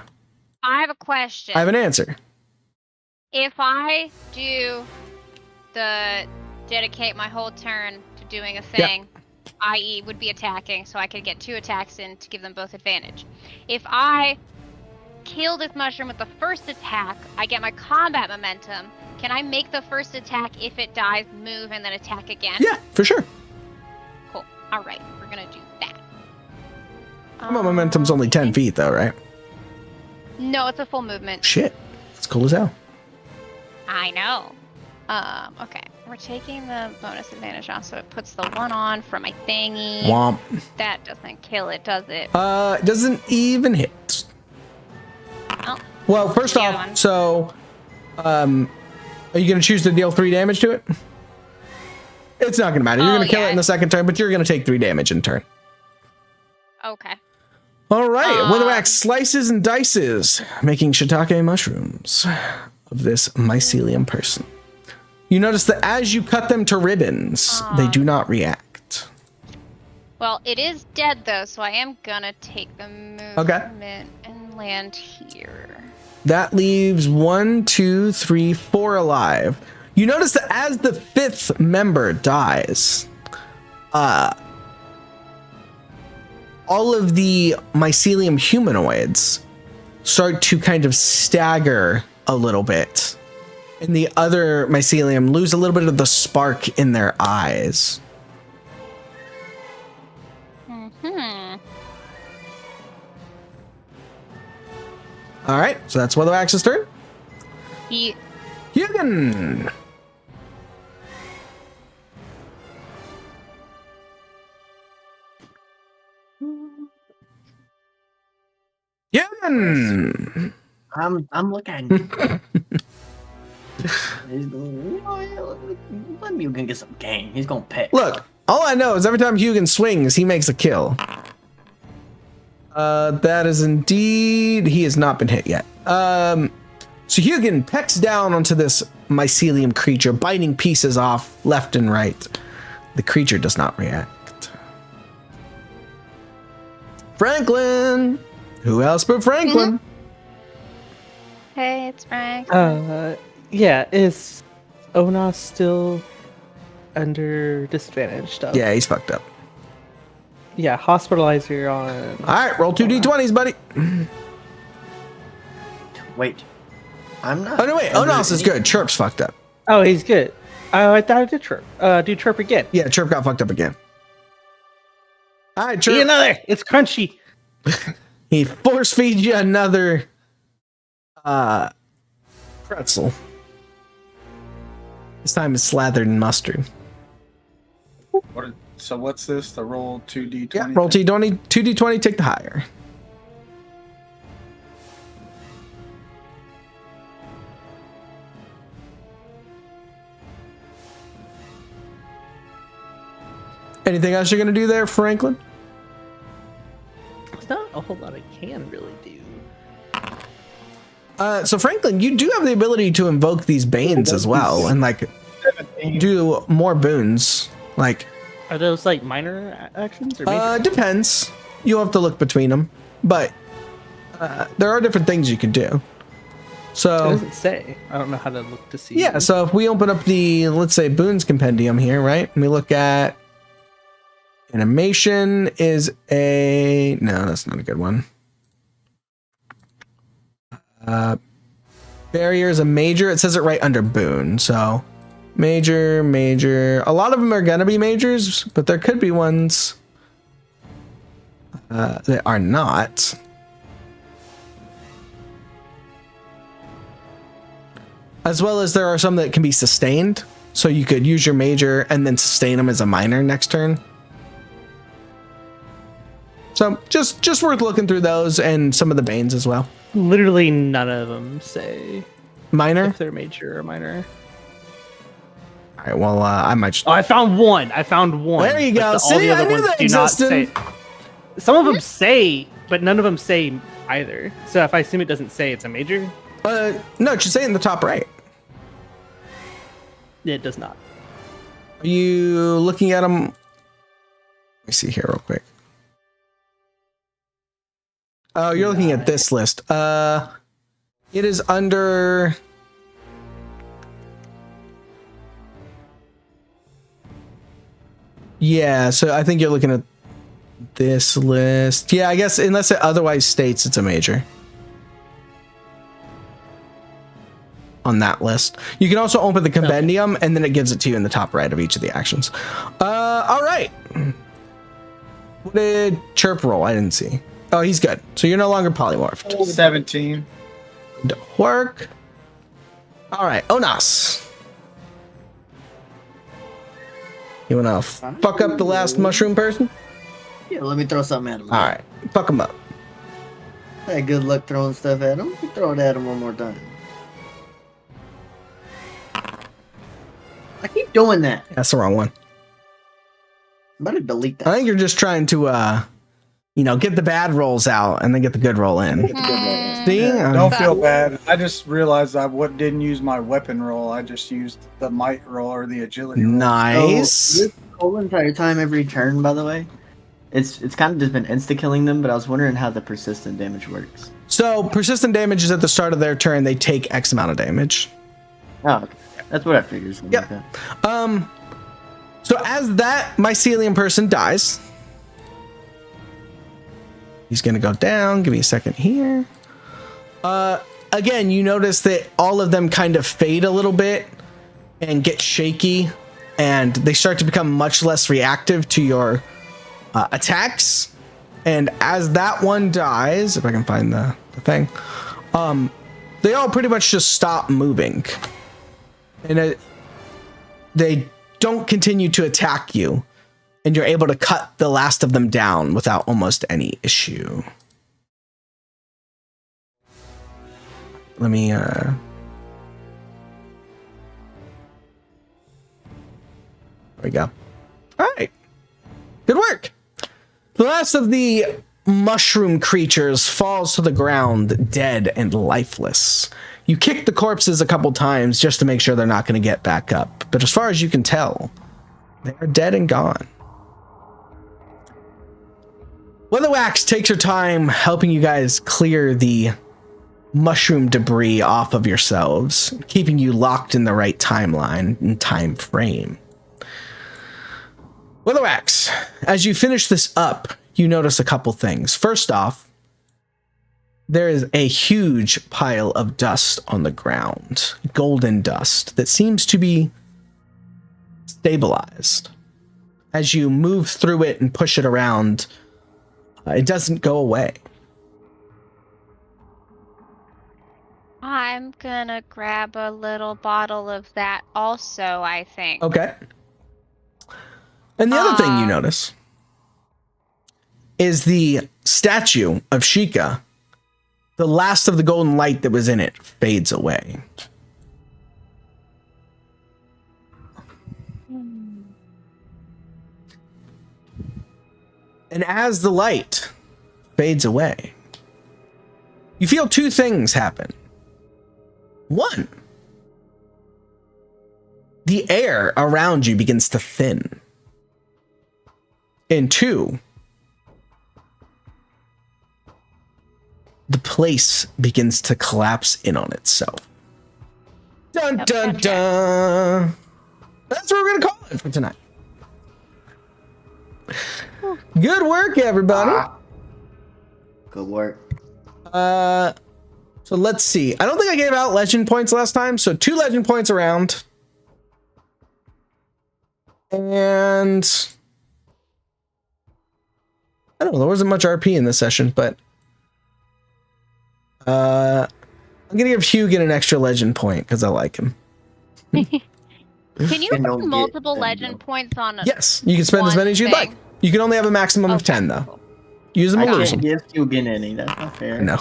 I have a question. I have an answer. If I do the dedicate my whole turn to doing a thing, i.e. would be attacking, so I could get 2 attacks in to give them both advantage. If I kill this mushroom with the first attack, I get my combat momentum. Can I make the first attack if it dies, move, and then attack again? Yeah, for sure. Cool. All right, we're gonna do that. Combat momentum's only 10 feet, though, right? No, it's a full movement. Shit, that's cool as hell. I know. Okay. We're taking the bonus advantage off, so it puts the 1 on for my thingy. Womp. That doesn't kill it, does it? It doesn't even hit. Oh. Well, first The off, other one. so, are you going to choose to deal 3 damage to it? It's not going to matter. You're Oh, going to kill yeah. it in the second turn, but you're going to take 3 damage in turn. Okay. All right, Weatherwax slices and dices, making shiitake mushrooms of this mycelium person. You notice that as you cut them to ribbons, they do not react. Well, it is dead though, so I am gonna take the movement Okay. and land here. That leaves 1, 2, 3, 4 alive. You notice that as the 5th member dies, all of the mycelium humanoids start to kind of stagger a little bit. And the other mycelium lose a little bit of the spark in their eyes. Hmm. All right, so that's Weatherwax's turn. He Hugin! Hugin! I'm looking. Let me get some game. He's gonna pick. Look, all I know is every time Hugin swings, he makes a kill. That is indeed... He has not been hit yet. So Hugin pecks down onto this mycelium creature, biting pieces off left and right. The creature does not react. Franklin! Who else but Franklin? Hey, it's Frank. Yeah, is Onas still under disadvantage stuff? Yeah, he's fucked up. Yeah, hospitalizer on. All right, roll 2 d20s, buddy. Wait. I'm not. Oh, no, wait. Onos is good. Chirp's fucked up. Oh, he's good. I thought I did chirp. Do chirp again. Yeah, Chirp got fucked up again. All right, Eat Chirp. another. It's crunchy. He force feeds you another pretzel. This time it's slathered in mustard. So what's this? The roll 2d20? Yeah, roll T20, 2d20, take the higher. Anything else you're gonna do there, Franklin? There's not a whole lot I can really do. So Franklin, you do have the ability to invoke these banes as well, and like 17. do more boons. Like, Are those like minor actions or major? depends. You'll have to look between them, but there are different things you can do. It So doesn't say. I don't know how to look to see. yeah, so if we open up the, let's say, boons compendium here, right? And we look at animation is a, no, that's not a good one. Barrier is a major. It says it right under boon. So major, major. A lot of them are gonna be majors, but there could be ones that are not. as well as there are some that can be sustained. So you could use your major and then sustain them as a minor next turn. So just worth looking through those and some of the Banes as well. Literally none of them say Minor? if they're major or minor. All right, well, I might just... Oh, I found one. There you go. All See, the other I knew ones that do not existed. say. Some of them say, but none of them say either. So if I assume it doesn't say it's a major, No, it should say in the top right. it does not. Are you looking at them? Let me see here real quick. Oh, you're looking at this list. It is under... Yeah, so I think you're looking at this list. Yeah, I guess unless it otherwise states it's a major. On that list. You can also open the compendium and then it gives it to you in the top right of each of the actions. All right. What did Chirp roll? I didn't see. Oh, he's good. So you're no longer polymorphed. 17. Good work. All right, Onas. You wanna fuck up the last mushroom person? Yeah, let me throw something at him. All right, fuck him up. Hey, good luck throwing stuff at him. Throw it at him one more time. I keep doing that. That's the wrong one. I'm about to delete that. I think you're just trying to, get the bad rolls out and then get the good roll in. See? Don't feel bad. I just realized I didn't use my weapon roll. I just used the might roll or the agility roll. Nice. So, this whole entire time, every turn, by the way, it's kind of just been insta-killing them, but I was wondering how the persistent damage works. So persistent damage is at the start of their turn. They take X amount of damage. Oh, okay. That's what I figured. Yep. Like that. So as that mycelium person dies, he's going to go down. Give me a second here. Again, you notice that all of them kind of fade a little bit and get shaky, and they start to become much less reactive to your attacks. And as that one dies, if I can find the thing, they all pretty much just stop moving. And they don't continue to attack you, and you're able to cut the last of them down without almost any issue. Let me there we go. All right, good work. The last of the mushroom creatures falls to the ground, dead and lifeless. You kick the corpses a couple times just to make sure they're not going to get back up. But as far as you can tell, they are dead and gone. Weatherwax takes her time helping you guys clear the mushroom debris off of yourselves, keeping you locked in the right timeline and time frame. Weatherwax, as you finish this up, you notice a couple things. First off, there is a huge pile of dust on the ground, golden dust that seems to be stabilized. As you move through it and push it around, it doesn't go away. I'm gonna grab a little bottle of that also, I think. Okay. And the other thing you notice is the statue of Sheikah. The last of the golden light that was in it fades away. And as the light fades away, you feel two things happen. One, the air around you begins to thin. And two, the place begins to collapse in on itself. Dun dun dun. That's what we're gonna call it for tonight. Good work, everybody. Good work. So let's see. I don't think I gave out legend points last time, so 2 legend points around. And I don't know, there wasn't much RP in this session, but let's I'm gonna give Hugin an extra legend point because I like him. Can you And put don't get multiple them, legend though. points on a Yes, you can spend as one many as you'd like. thing? You can only have a maximum of Okay, 10 though. cool. Use them I or lose can't them. give Hugin any. That's not fair. No.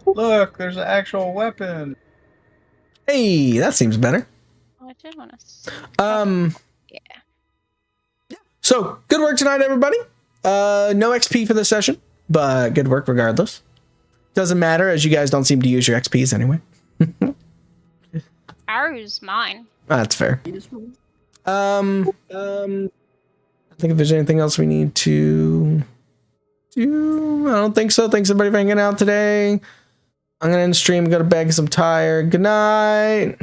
Look, there's an actual weapon. Hey, that seems better. Oh, I did want to. Yeah. So good work tonight, everybody. No XP for this session, but good work regardless. Doesn't matter as you guys don't seem to use your XPs anyway. Ours, mine. That's fair. I think if there's anything else we need to do, I don't think so. Thanks everybody for hanging out today. I'm gonna end stream, go to bed because I'm tired. Good night.